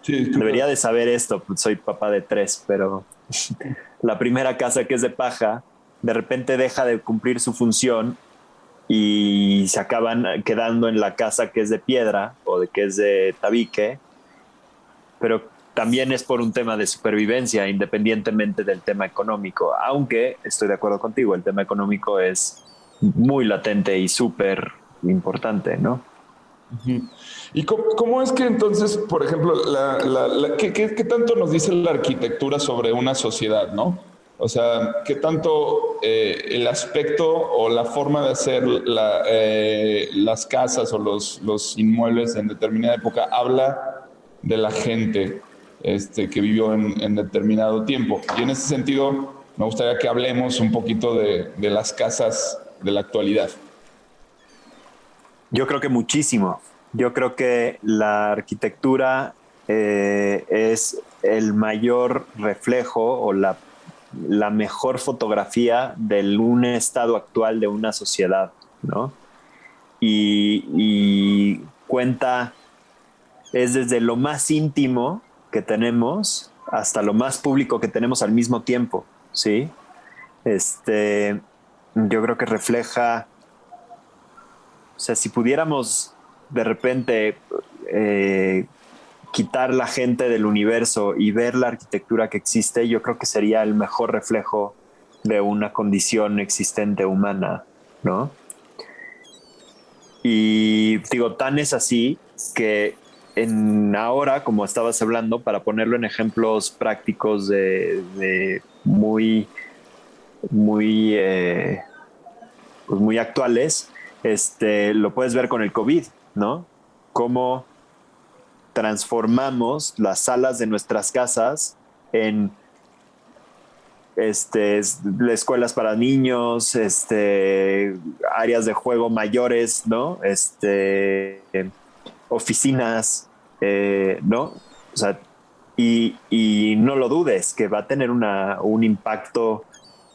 sí, debería de saber esto, pues soy papá de 3, pero la primera casa que es de paja, de repente deja de cumplir su función y se acaban quedando en la casa que es de piedra o que es de tabique, pero también es por un tema de supervivencia, independientemente del tema económico, aunque estoy de acuerdo contigo, el tema económico es muy latente y súper importante, ¿no? ¿Y cómo es que entonces, por ejemplo, ¿qué tanto nos dice la arquitectura sobre una sociedad, no? O sea, ¿qué tanto el aspecto o la forma de hacer las casas o los inmuebles en determinada época habla de la gente que vivió en determinado tiempo? Y en ese sentido, me gustaría que hablemos un poquito de las casas de la actualidad. Yo creo que muchísimo. Yo creo que la arquitectura es el mayor reflejo o la mejor fotografía de un estado actual de una sociedad, ¿no? Y cuenta, es desde lo más íntimo que tenemos hasta lo más público que tenemos al mismo tiempo, ¿sí? Yo creo que refleja, o sea, si pudiéramos de repente quitar la gente del universo y ver la arquitectura que existe, yo creo que sería el mejor reflejo de una condición existente humana, ¿no? Y digo, tan es así que ahora, como estabas hablando, para ponerlo en ejemplos prácticos de muy pues muy actuales, lo puedes ver con el COVID, ¿no? Cómo transformamos las salas de nuestras casas en escuelas para niños, áreas de juego mayores, ¿no? Oficinas, ¿no? O sea, y no lo dudes, que va a tener un impacto.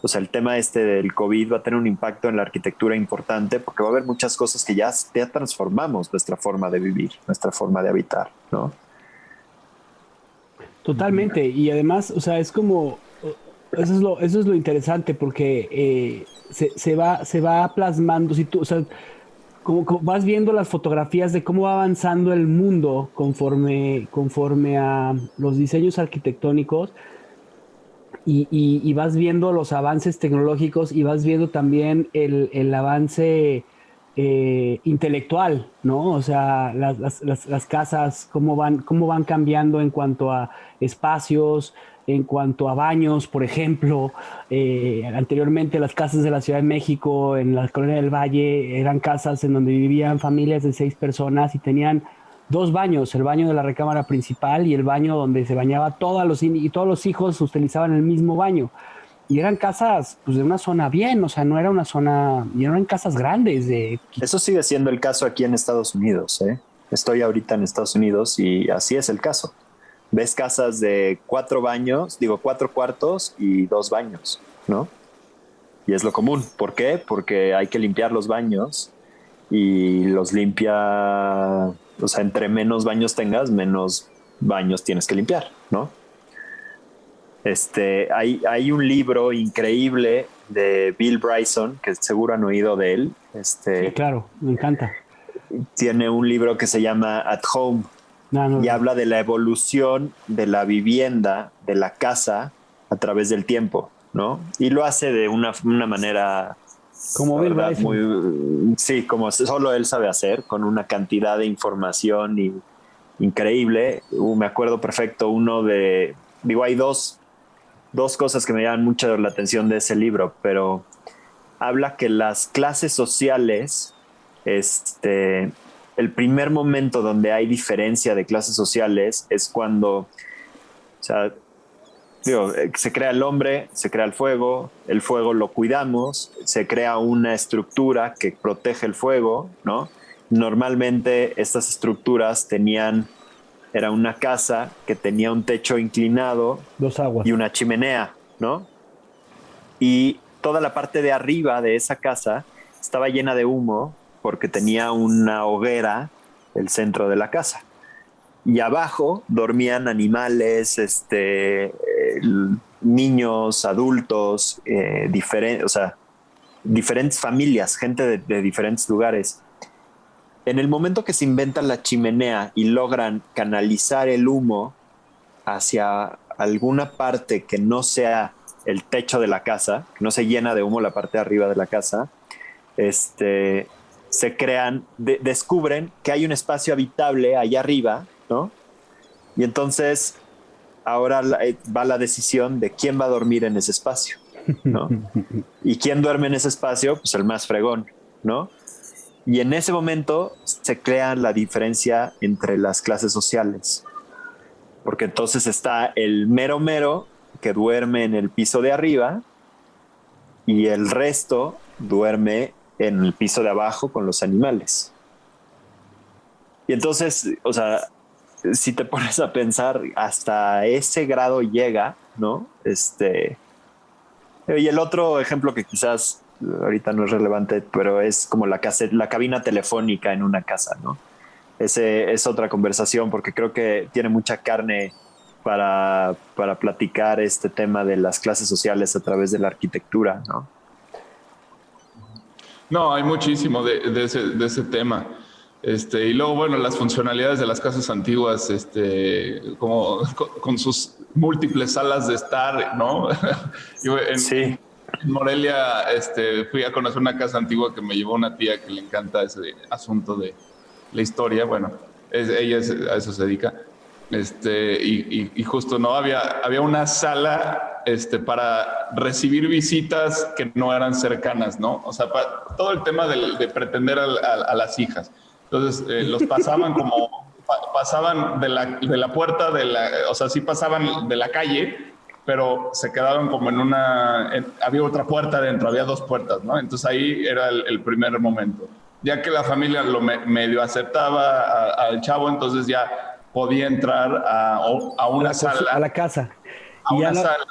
O sea, el tema del COVID va a tener un impacto en la arquitectura importante porque va a haber muchas cosas que ya transformamos nuestra forma de vivir, nuestra forma de habitar, ¿no? Totalmente. Y además, o sea, es como, eso es lo interesante porque se va plasmando, si tú, o sea, como vas viendo las fotografías de cómo va avanzando el mundo conforme a los diseños arquitectónicos. Y vas viendo los avances tecnológicos y vas viendo también el avance intelectual, ¿no? O sea, las casas, cómo van cambiando en cuanto a espacios, en cuanto a baños, por ejemplo. Anteriormente las casas de la Ciudad de México, en la Colonia del Valle, eran casas en donde vivían familias de 6 personas y tenían 2 baños, el baño de la recámara principal y el baño donde se bañaba y todos los hijos utilizaban el mismo baño. Y eran casas pues de una zona bien, o sea, no era una zona, y eran casas grandes. Eso sigue siendo el caso aquí en Estados Unidos, ¿eh? Estoy ahorita en Estados Unidos y así es el caso. Ves casas de 4 cuartos y 2 baños, ¿no? Y es lo común. ¿Por qué? Porque hay que limpiar los baños y los limpia. O sea, entre menos baños tengas, menos baños tienes que limpiar, ¿no? Hay un libro increíble de Bill Bryson, que seguro han oído de él. Sí, claro, me encanta. Tiene un libro que se llama At Home y habla de la evolución de la vivienda, de la casa, a través del tiempo, ¿no? Y lo hace de una manera... Como Bill Bryson. Sí, como solo él sabe hacer, con una cantidad de información increíble. Me acuerdo perfecto hay dos cosas que me llaman mucho la atención de ese libro, pero habla que las clases sociales, el primer momento donde hay diferencia de clases sociales es cuando, o sea, se crea el hombre, se crea el fuego lo cuidamos, se crea una estructura que protege el fuego, ¿no? Normalmente estas estructuras era una casa que tenía un techo inclinado, 2 aguas y una chimenea, ¿no? Y toda la parte de arriba de esa casa estaba llena de humo porque tenía una hoguera el centro de la casa. Y abajo dormían animales, niños, adultos, diferentes familias, gente de diferentes lugares. En el momento que se inventa la chimenea y logran canalizar el humo hacia alguna parte que no sea el techo de la casa, que no se llena de humo la parte de arriba de la casa, se crean, descubren que hay un espacio habitable allá arriba, ¿no? Y entonces ahora va la decisión de quién va a dormir en ese espacio, ¿no? ¿Y quién duerme en ese espacio? Pues el más fregón, ¿no? Y en ese momento se crea la diferencia entre las clases sociales. Porque entonces está el mero que duerme en el piso de arriba y el resto duerme en el piso de abajo con los animales. Y entonces, o sea, si te pones a pensar, hasta ese grado llega, ¿no? Y el otro ejemplo que quizás ahorita no es relevante, pero es como la cabina telefónica en una casa, ¿no? Ese es otra conversación porque creo que tiene mucha carne para platicar este tema de las clases sociales a través de la arquitectura, ¿no? No, hay muchísimo de ese tema. Y luego, bueno, las funcionalidades de las casas antiguas, como con sus múltiples salas de estar, ¿no? Yo Sí. en Morelia fui a conocer una casa antigua que me llevó una tía que le encanta ese asunto de la historia. Bueno, ella a eso se dedica. Y justo no había una sala para recibir visitas que no eran cercanas, ¿no? O sea, todo el tema de pretender a las hijas. Entonces, los pasaban pasaban de la puerta o sea, sí pasaban de la calle, pero se quedaban como había otra puerta adentro, había 2 puertas, ¿no? Entonces ahí era el primer momento. Ya que la familia lo medio aceptaba al chavo, entonces ya podía entrar a una sala. A la casa. A una sala.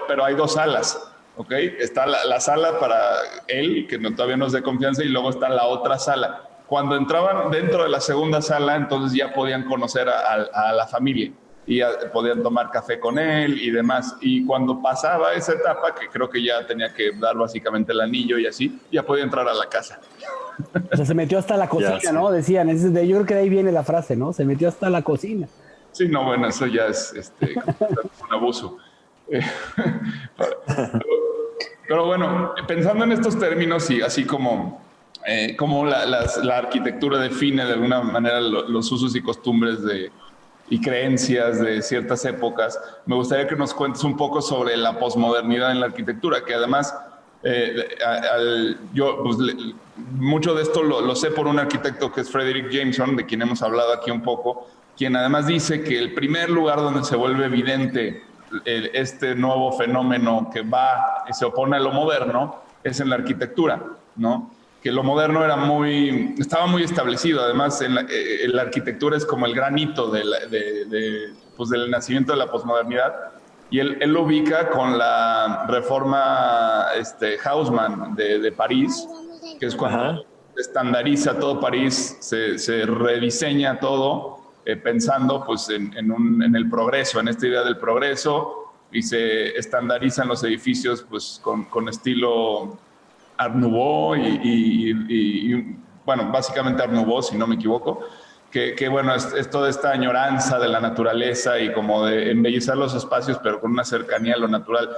Pero hay 2 salas, ¿ok? Está la sala para él, que todavía no es de confianza, y luego está la otra sala. Cuando entraban dentro de la segunda sala, entonces ya podían conocer a la familia y ya podían tomar café con él y demás. Y cuando pasaba esa etapa, que creo que ya tenía que dar básicamente el anillo y así, ya podía entrar a la casa. O sea, se metió hasta la cocina, Ya, sí. ¿no? Decían, yo creo que de ahí viene la frase, ¿no? Se metió hasta la cocina. Sí, no, bueno, eso ya es un abuso. Pero bueno, pensando en estos términos y así como la arquitectura define de alguna manera los usos y costumbres y creencias de ciertas épocas, me gustaría que nos cuentes un poco sobre la posmodernidad en la arquitectura, que además yo pues, mucho de esto lo sé por un arquitecto que es Frederick Jameson, de quien hemos hablado aquí un poco, quien además dice que el primer lugar donde se vuelve evidente este nuevo fenómeno que se opone a lo moderno es en la arquitectura, ¿no? Que lo moderno estaba muy establecido. Además, la arquitectura es como el gran hito pues del nacimiento de la posmodernidad. Y él lo ubica con la reforma Haussmann de París, que es cuando se estandariza todo París, se rediseña todo, pensando pues, en el progreso, en esta idea del progreso, y se estandarizan los edificios pues, con estilo Art Nouveau y bueno, básicamente Art Nouveau, si no me equivoco, que bueno, es toda esta añoranza de la naturaleza y como de embellecer los espacios, pero con una cercanía a lo natural,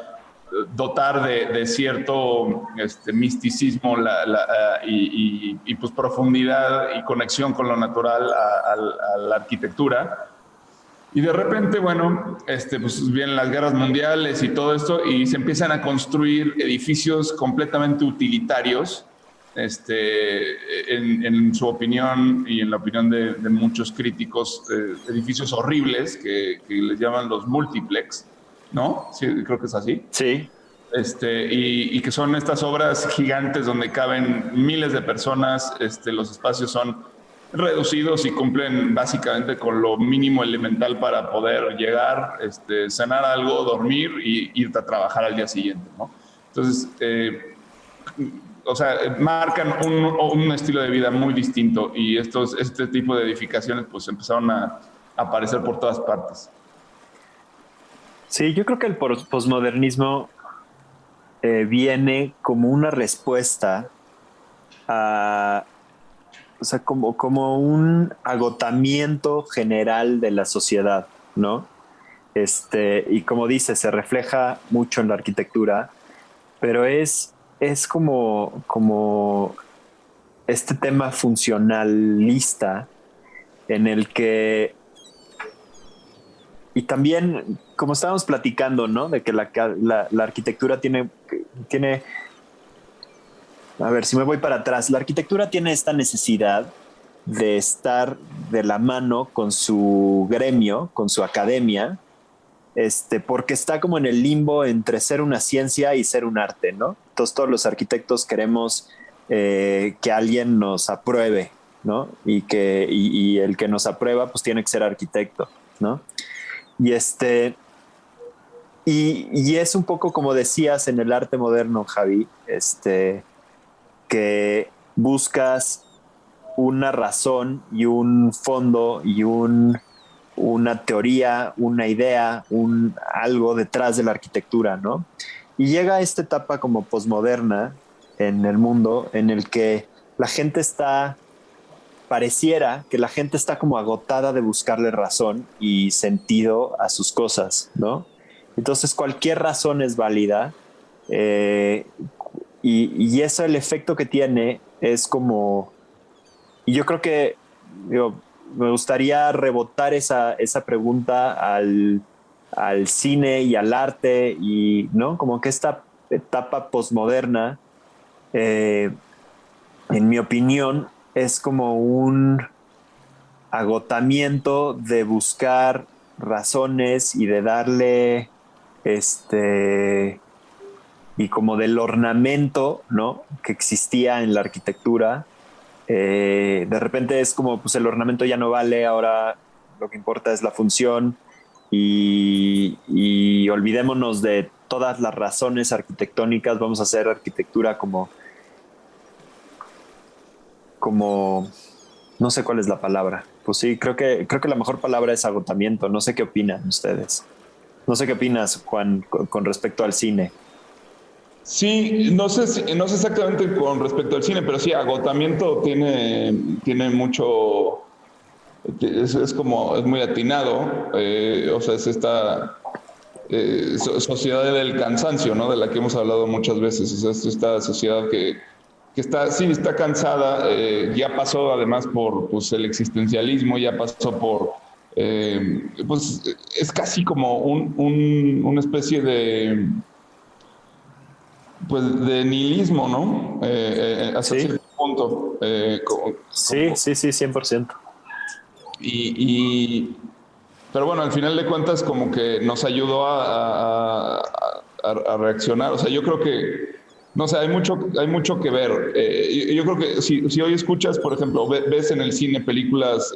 dotar de cierto misticismo y pues profundidad y conexión con lo natural a la arquitectura. Y de repente, bueno, pues vienen las guerras mundiales y todo esto, y se empiezan a construir edificios completamente utilitarios, en su opinión y en la opinión de muchos críticos, edificios horribles que les llaman los multiplex, ¿no? Sí, creo que es así. Sí. Y que son estas obras gigantes donde caben miles de personas, los espacios son reducidos y cumplen básicamente con lo mínimo elemental para poder llegar, cenar algo, dormir y irte a trabajar al día siguiente, ¿no? Entonces, o sea, marcan un estilo de vida muy distinto, y este tipo de edificaciones pues empezaron a aparecer por todas partes. Sí, yo creo que el posmodernismo viene como una respuesta a, o sea, como un agotamiento general de la sociedad, ¿no? Y como dice, se refleja mucho en la arquitectura, pero es como este tema funcionalista en el que, y también, como estábamos platicando, ¿no? De que la arquitectura tiene, a ver, si me voy para atrás, la arquitectura tiene esta necesidad de estar de la mano con su gremio, con su academia, porque está como en el limbo entre ser una ciencia y ser un arte, ¿no? Entonces todos los arquitectos queremos que alguien nos apruebe ¿no? Y el que nos aprueba pues tiene que ser arquitecto, ¿no? Y y es un poco como decías en el arte moderno, Javi, que buscas una razón y un fondo y una teoría, una idea, algo detrás de la arquitectura, ¿no? Y llega esta etapa como posmoderna en el mundo en el que la gente pareciera que la gente está como agotada de buscarle razón y sentido a sus cosas, ¿no? Entonces cualquier razón es válida, y eso, el efecto que tiene es como, y yo creo que me gustaría rebotar esa pregunta al cine y al arte, y ¿no? Como que esta etapa posmoderna, en mi opinión, es como un agotamiento de buscar razones y de darle y como del ornamento, ¿no? Que existía en la arquitectura. De repente es como, pues el ornamento ya no vale, ahora lo que importa es la función, y olvidémonos de todas las razones arquitectónicas, vamos a hacer arquitectura como no sé cuál es la palabra. Pues sí, creo que la mejor palabra es agotamiento. No sé qué opinan ustedes. No sé qué opinas, Juan, con respecto al cine. Sí, no sé exactamente con respecto al cine, pero sí, agotamiento tiene mucho, es muy atinado, o sea, es esta sociedad del cansancio, ¿no? De la que hemos hablado muchas veces. O sea, es esta sociedad que está cansada, ya pasó además por pues, el existencialismo, ya pasó por, pues es casi como una especie de, pues, de nihilismo, ¿no? Hasta cierto punto. Sí, 100%. Pero bueno, al final de cuentas como que nos ayudó a reaccionar. O sea, yo creo que, no sé, hay mucho que ver. Yo creo que si hoy escuchas, por ejemplo, ves en el cine películas,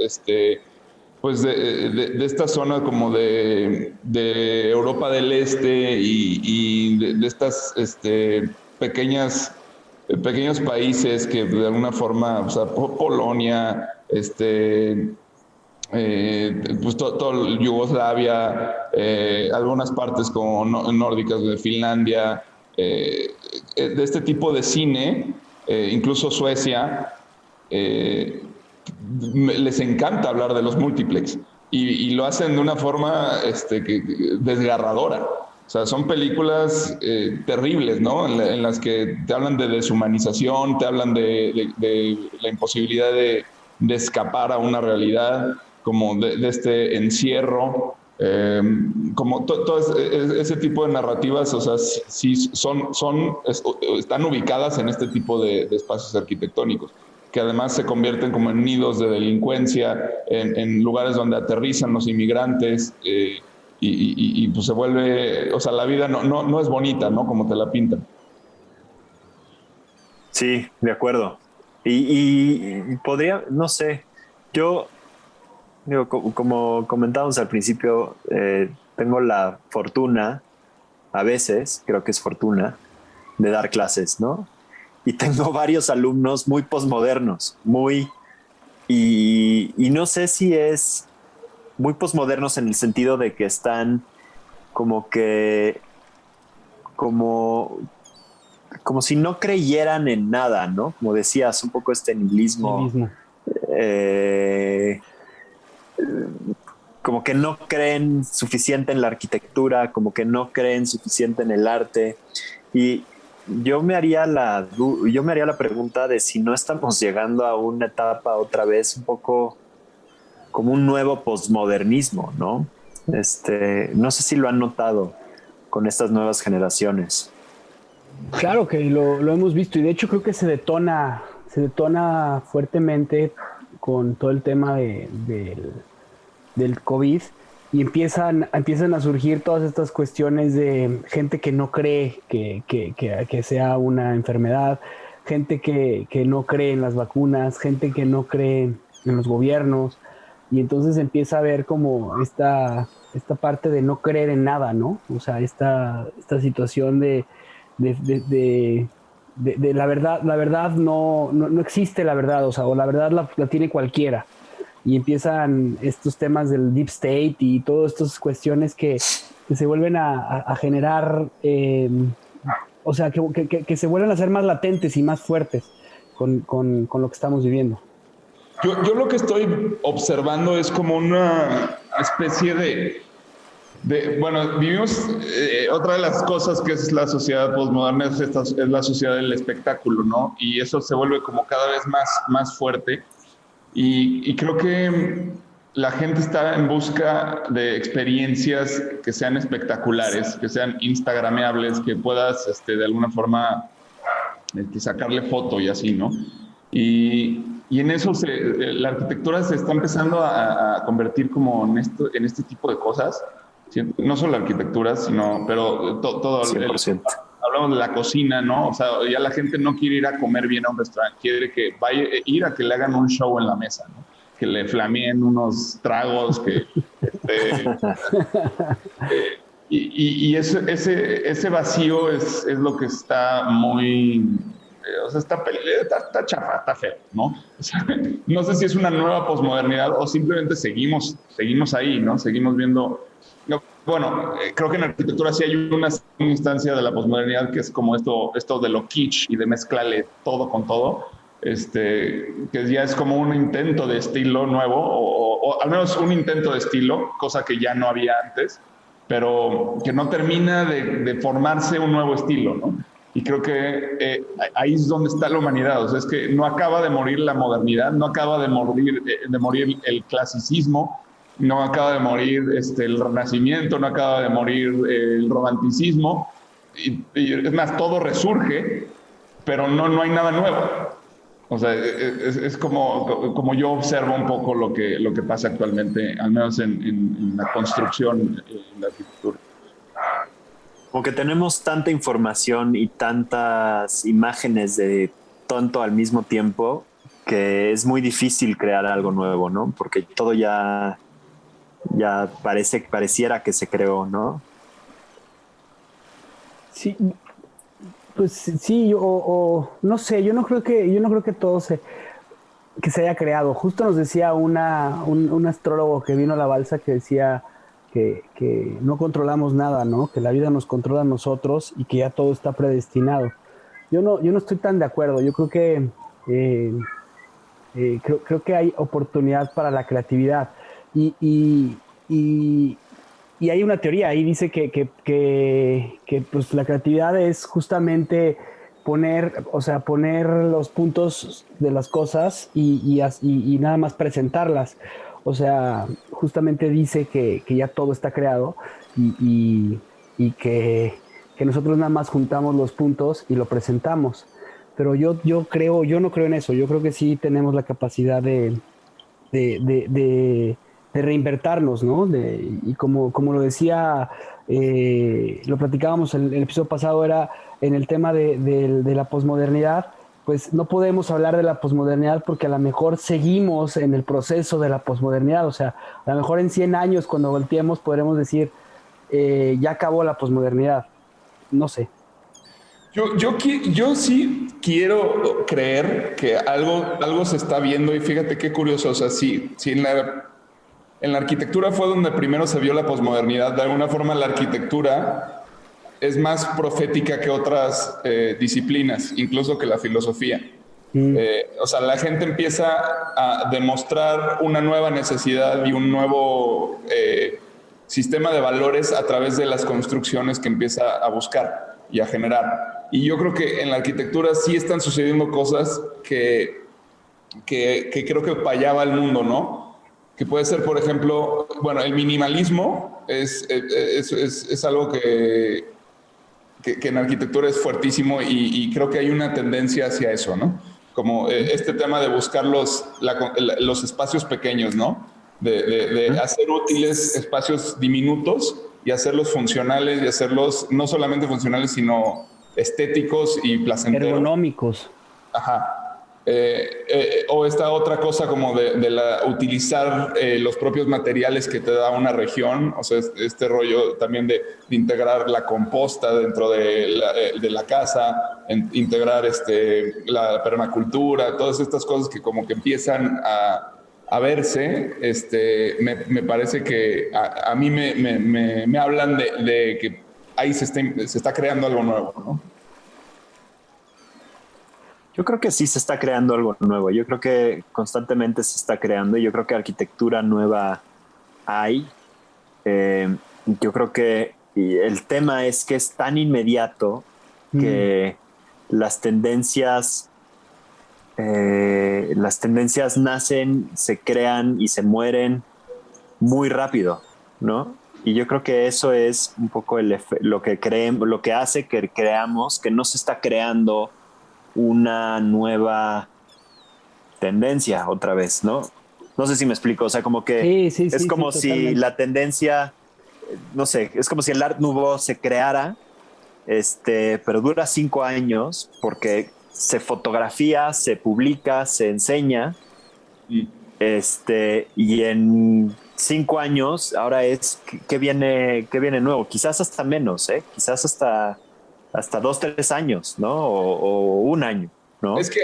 pues de esta zona como de Europa del Este y de estas pequeños países que de alguna forma, o sea, Polonia, pues todo Yugoslavia, algunas partes como nórdicas de Finlandia, de este tipo de cine, incluso Suecia, les encanta hablar de los multiplex y lo hacen de una forma desgarradora. O sea, son películas terribles, ¿no? En las que te hablan de deshumanización, te hablan de la imposibilidad de escapar a una realidad, como de este encierro, como todo ese tipo de narrativas. O sea, sí están ubicadas en este tipo de espacios arquitectónicos, que además se convierten como en nidos de delincuencia, en lugares donde aterrizan los inmigrantes, y pues se vuelve, o sea, la vida no es bonita, ¿no? Como te la pintan. Sí, de acuerdo. Y podría, no sé, yo digo, como comentábamos al principio, tengo la fortuna, a veces, creo que es fortuna, de dar clases, ¿no? Y tengo varios alumnos muy posmodernos, y no sé si es muy posmodernos en el sentido de que están como si no creyeran en nada, ¿no? Como decías, un poco este nihilismo. Como que no creen suficiente en la arquitectura, como que no creen suficiente en el arte. Y yo me haría la pregunta de si no estamos llegando a una etapa otra vez un poco como un nuevo posmodernismo, ¿no? No sé si lo han notado con estas nuevas generaciones. Claro que lo hemos visto, y de hecho creo que se detona fuertemente con todo el tema del COVID, y empiezan a surgir todas estas cuestiones de gente que no cree que sea una enfermedad, gente que no cree en las vacunas, gente que no cree en los gobiernos, y entonces empieza a ver como esta parte de no creer en nada, ¿no? O sea, esta situación de la verdad no existe la verdad, o sea, o la verdad la tiene cualquiera. Y empiezan estos temas del deep state y todas estas cuestiones que se vuelven a generar, o sea, que se vuelven a ser más latentes y más fuertes con lo que estamos viviendo. Yo lo que estoy observando es como una especie bueno, vivimos, otra de las cosas que es la sociedad postmoderna es la sociedad del espectáculo, ¿no? Y eso se vuelve como cada vez más fuerte. Y creo que la gente está en busca de experiencias que sean espectaculares, que sean instagrameables, que puedas de alguna forma sacarle foto y así, ¿no? Y en eso la arquitectura se está empezando a convertir como en este tipo de cosas. No solo la arquitectura, pero todo. 100%. Hablamos de la cocina, ¿no? O sea, ya la gente no quiere ir a comer bien a un restaurante, quiere que vaya ir a que le hagan un show en la mesa, ¿no? Que le flameen unos tragos, y ese vacío es lo que está muy... O sea, está chafa, está feo, ¿no? O sea, no sé si es una nueva posmodernidad o simplemente seguimos ahí, ¿no? Seguimos viendo... Bueno, creo que en arquitectura sí hay una instancia de la posmodernidad que es como esto de lo kitsch y de mezclarle todo con todo, que ya es como un intento de estilo nuevo, o al menos un intento de estilo, cosa que ya no había antes, pero que no termina de formarse un nuevo estilo, ¿no? Y creo que ahí es donde está la humanidad. O sea, es que no acaba de morir la modernidad, no acaba de morir el clasicismo, no acaba de morir el Renacimiento, no acaba de morir el romanticismo. Y es más, todo resurge, pero no hay nada nuevo. O sea, es como yo observo un poco lo que pasa actualmente, al menos en la construcción, en la arquitectura. Como que tenemos tanta información y tantas imágenes de tonto al mismo tiempo que es muy difícil crear algo nuevo, ¿no? Porque todo ya pareciera que se creó, ¿no? Sí, pues sí, o no sé, yo no creo que todo se haya creado. Justo nos decía un astrólogo que vino a la balsa que decía que no controlamos nada, ¿no? Que la vida nos controla a nosotros y que ya todo está predestinado. Yo no estoy tan de acuerdo. Yo creo que creo que hay oportunidad para la creatividad y hay una teoría ahí dice que pues la creatividad es justamente poner los puntos de las cosas y nada más presentarlas. O sea, justamente dice que ya todo está creado y que nosotros nada más juntamos los puntos y lo presentamos. Pero yo no creo en eso. Yo creo que sí tenemos la capacidad de reinvertirnos, ¿no? Y como lo decía, lo platicábamos el episodio pasado, era en el tema de la posmodernidad. Pues no podemos hablar de la posmodernidad porque a lo mejor seguimos en el proceso de la posmodernidad. O sea, a lo mejor en 100 años cuando volteemos podremos decir, ya acabó la posmodernidad. No sé. Yo sí quiero creer que algo se está viendo y fíjate qué curioso. O sea, sí en la arquitectura fue donde primero se vio la posmodernidad. De alguna forma la arquitectura es más profética que otras disciplinas, incluso que la filosofía. O sea, la gente empieza a demostrar una nueva necesidad y un nuevo sistema de valores a través de las construcciones que empieza a buscar y a generar. Y yo creo que en la arquitectura sí están sucediendo cosas que creo que para allá va el mundo, ¿no? Que puede ser, por ejemplo, bueno, el minimalismo es algo que en arquitectura es fuertísimo y creo que hay una tendencia hacia eso, ¿no? Como este tema de buscar los espacios pequeños, ¿no? De hacer útiles espacios diminutos y hacerlos funcionales y hacerlos no solamente funcionales, sino estéticos y placenteros. Ergonómicos. Ajá. O esta otra cosa como de utilizar los propios materiales que te da una región, o sea, este rollo también de integrar la composta dentro de la casa, integrar la permacultura, todas estas cosas que como que empiezan a verse, me parece que a mí me hablan de que ahí se está creando algo nuevo, ¿no? Yo creo que sí se está creando algo nuevo. Yo creo que constantemente se está creando. Yo creo que arquitectura nueva hay. Yo creo que el tema es que es tan inmediato que las tendencias nacen, se crean y se mueren muy rápido, ¿no? Y yo creo que eso es un poco lo que hace que creamos que no se está creando una nueva tendencia otra vez, ¿no? No sé si me explico, o sea, como que es como si la tendencia, no sé, es como si el Art Nouveau se creara, pero dura 5 años porque se fotografía, se publica, se enseña, y en 5 años ahora es ¿qué viene nuevo? Quizás hasta menos, quizás hasta 2-3 años, ¿no? O 1 año, ¿no? Es que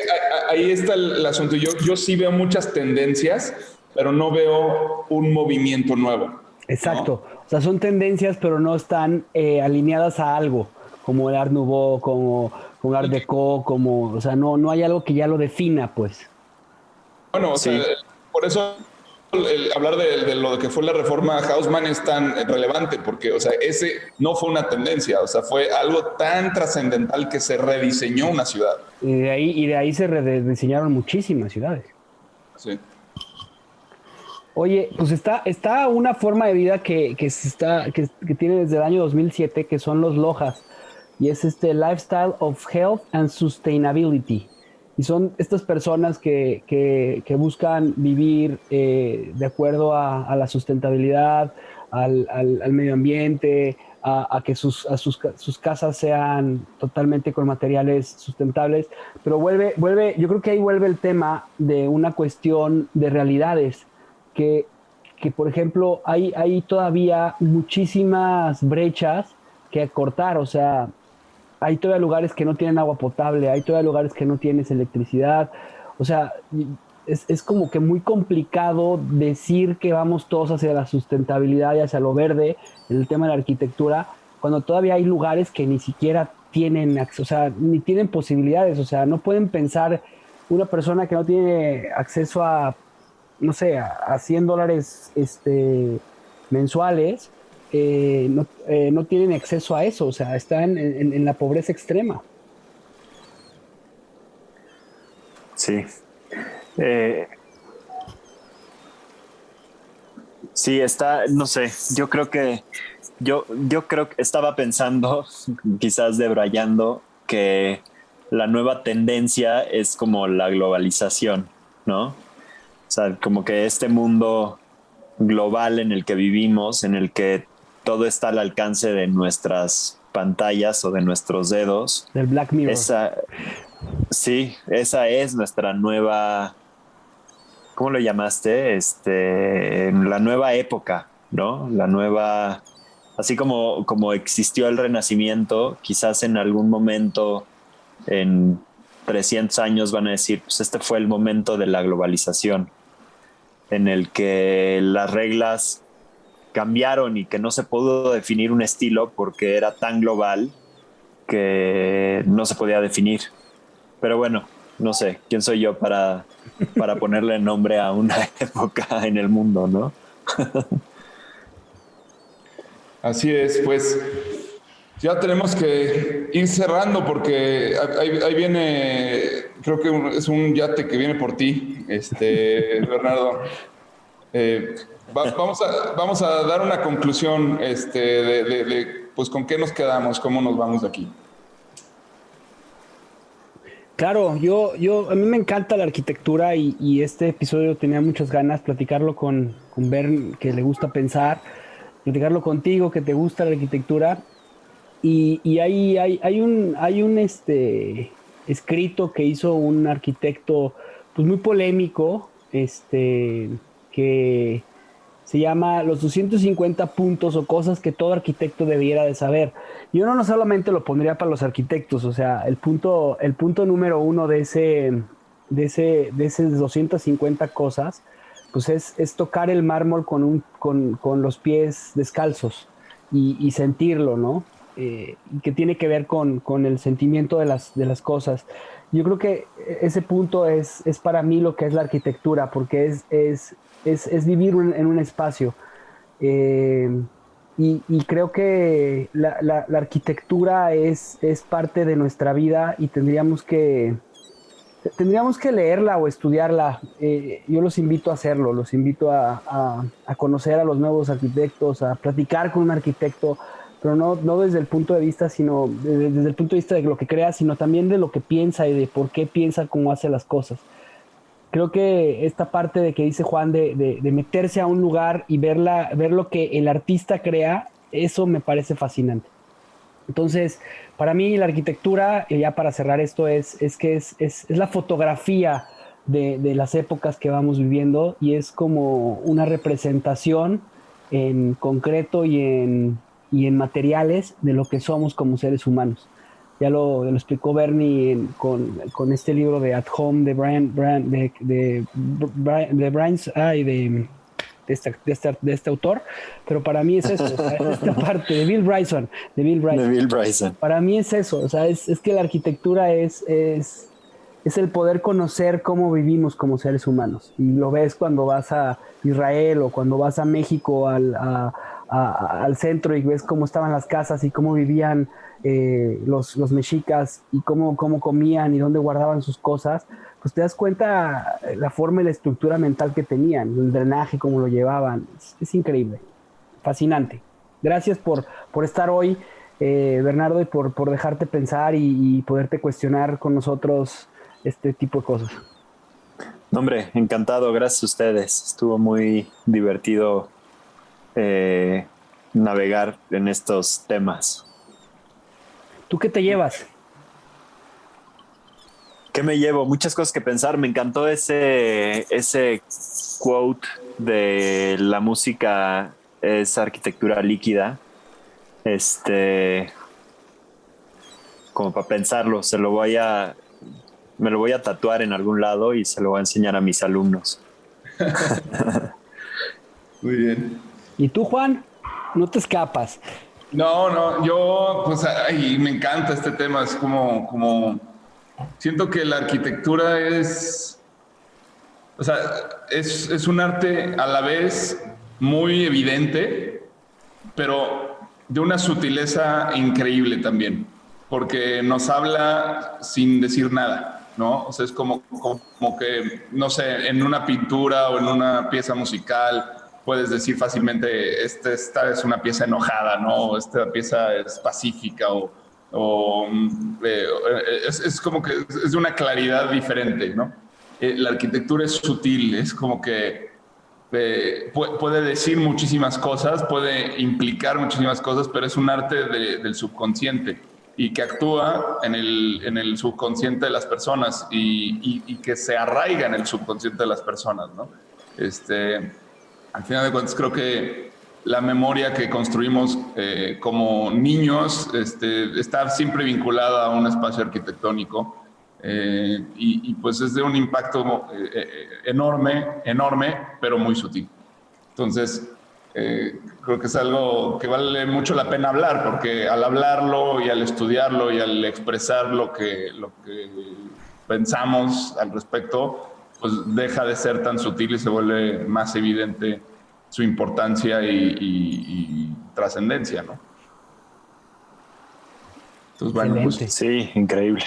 ahí está el asunto. Yo sí veo muchas tendencias, pero no veo un movimiento nuevo. Exacto. ¿No? O sea, son tendencias, pero no están alineadas a algo, como el Art Nouveau, como Art Deco, o sea, no hay algo que ya lo defina, pues. Bueno, o sea, por eso hablar de lo que fue la reforma Haussmann es tan relevante, porque, o sea, ese no fue una tendencia, o sea, fue algo tan trascendental que se rediseñó una ciudad. Y de ahí se rediseñaron muchísimas ciudades. Sí. Oye, pues está una forma de vida que tiene desde el año 2007, que son los LOHAS, y es Lifestyle of Health and Sustainability. Y son estas personas que buscan vivir de acuerdo a la sustentabilidad, al medio ambiente, a que sus casas sean totalmente con materiales sustentables. Pero yo creo que ahí vuelve el tema de una cuestión de realidades, que por ejemplo, hay todavía muchísimas brechas que acortar, o sea, hay todavía lugares que no tienen agua potable, hay todavía lugares que no tienes electricidad, o sea, es como que muy complicado decir que vamos todos hacia la sustentabilidad y hacia lo verde en el tema de la arquitectura, cuando todavía hay lugares que ni siquiera tienen, o sea, ni tienen posibilidades, o sea, no pueden pensar una persona que no tiene acceso a, no sé, a $100 mensuales, no tienen acceso a eso, o sea, están en la pobreza extrema. Sí. Sí, no sé, yo creo que estaba pensando, quizás debrayando, que la nueva tendencia es como la globalización, ¿no? O sea, como que este mundo global en el que vivimos, en el que todo está al alcance de nuestras pantallas o de nuestros dedos. Del Black Mirror. Esa es nuestra nueva, ¿cómo lo llamaste? La nueva época, ¿no? La nueva, así como existió el Renacimiento, quizás en algún momento, en 300 años van a decir, pues este fue el momento de la globalización, en el que las reglas cambiaron y que no se pudo definir un estilo porque era tan global que no se podía definir. Pero bueno, no sé, ¿quién soy yo para ponerle nombre a una época en el mundo, no? Así es, pues ya tenemos que ir cerrando porque ahí viene, creo que es un yate que viene por ti, Bernardo. Vamos a dar una conclusión pues con qué nos quedamos, cómo nos vamos de aquí. Claro, a mí me encanta la arquitectura y este episodio tenía muchas ganas platicarlo con Bern, que le gusta pensar, platicarlo contigo, que te gusta la arquitectura, y hay un escrito que hizo un arquitecto pues muy polémico, que se llama Los 250 puntos o cosas que todo arquitecto debiera de saber. Y uno no solamente lo pondría para los arquitectos, o sea, el punto número uno de esas 250 cosas, pues es tocar el mármol con los pies descalzos y sentirlo, ¿no? Que tiene que ver con el sentimiento de las cosas. Yo creo que ese punto es para mí lo que es la arquitectura, porque es vivir en un espacio. Y creo que la arquitectura es parte de nuestra vida y tendríamos que leerla o estudiarla. Yo los invito a hacerlo, los invito a conocer a los nuevos arquitectos, a platicar con un arquitecto, pero no desde el punto de vista, sino desde el punto de vista de lo que crea, sino también de lo que piensa y de por qué piensa cómo hace las cosas. Creo que esta parte de que dice Juan de meterse a un lugar y ver lo que el artista crea, eso me parece fascinante. Entonces, para mí la arquitectura, ya para cerrar esto, es la fotografía de las épocas que vamos viviendo y es como una representación en concreto y en materiales de lo que somos como seres humanos. Ya lo explicó Bernie con este libro de At Home de este autor, pero para mí es eso, o sea, esta parte de Bill Bryson. Para mí es eso, o sea, es que la arquitectura es el poder conocer cómo vivimos como seres humanos. Y lo ves cuando vas a Israel o cuando vas a México al centro y ves cómo estaban las casas y cómo vivían los mexicas y cómo comían y dónde guardaban sus cosas, pues te das cuenta la forma y la estructura mental que tenían, el drenaje, cómo lo llevaban. Es increíble, fascinante. Gracias por estar hoy, Bernardo, y por dejarte pensar y poderte cuestionar con nosotros este tipo de cosas. No, hombre, encantado, gracias a ustedes. Estuvo muy divertido navegar en estos temas. ¿Tú qué te llevas? ¿Qué me llevo? Muchas cosas que pensar. Me encantó ese quote de la música es arquitectura líquida. Como para pensarlo, me lo voy a tatuar en algún lado y se lo voy a enseñar a mis alumnos. Muy bien. ¿Y tú, Juan? No te escapas. No, yo, pues, me encanta este tema. Es como siento que la arquitectura es un arte a la vez muy evidente, pero de una sutileza increíble también, porque nos habla sin decir nada, ¿no? O sea, es como que, no sé, en una pintura o en una pieza musical puedes decir fácilmente, esta es una pieza enojada, ¿no? Esta pieza es pacífica es como que es de una claridad diferente, ¿no? La arquitectura es sutil, es como que puede decir muchísimas cosas, puede implicar muchísimas cosas, pero es un arte del subconsciente y que actúa en el subconsciente de las personas y que se arraiga en el subconsciente de las personas, ¿no? Al final de cuentas, creo que la memoria que construimos como niños está siempre vinculada a un espacio arquitectónico y pues es de un impacto enorme, pero muy sutil. Entonces, creo que es algo que vale mucho la pena hablar, porque al hablarlo y al estudiarlo y al expresar lo que pensamos al respecto, pues deja de ser tan sutil y se vuelve más evidente su importancia y trascendencia, ¿no? Entonces, bueno, pues, sí, increíble.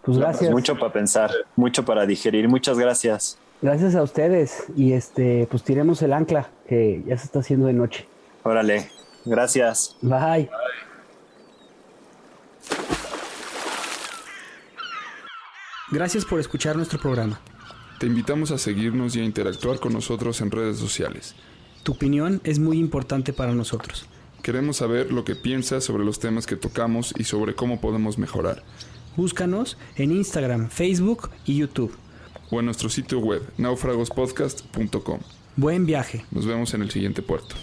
Pues gracias. Mucho para pensar, mucho para digerir. Muchas gracias. Gracias a ustedes. Y pues tiremos el ancla, que ya se está haciendo de noche. Órale, gracias. Bye. Gracias por escuchar nuestro programa. Te invitamos a seguirnos y a interactuar con nosotros en redes sociales. Tu opinión es muy importante para nosotros. Queremos saber lo que piensas sobre los temas que tocamos y sobre cómo podemos mejorar. Búscanos en Instagram, Facebook y YouTube. O en nuestro sitio web, naufragospodcast.com. Buen viaje. Nos vemos en el siguiente puerto.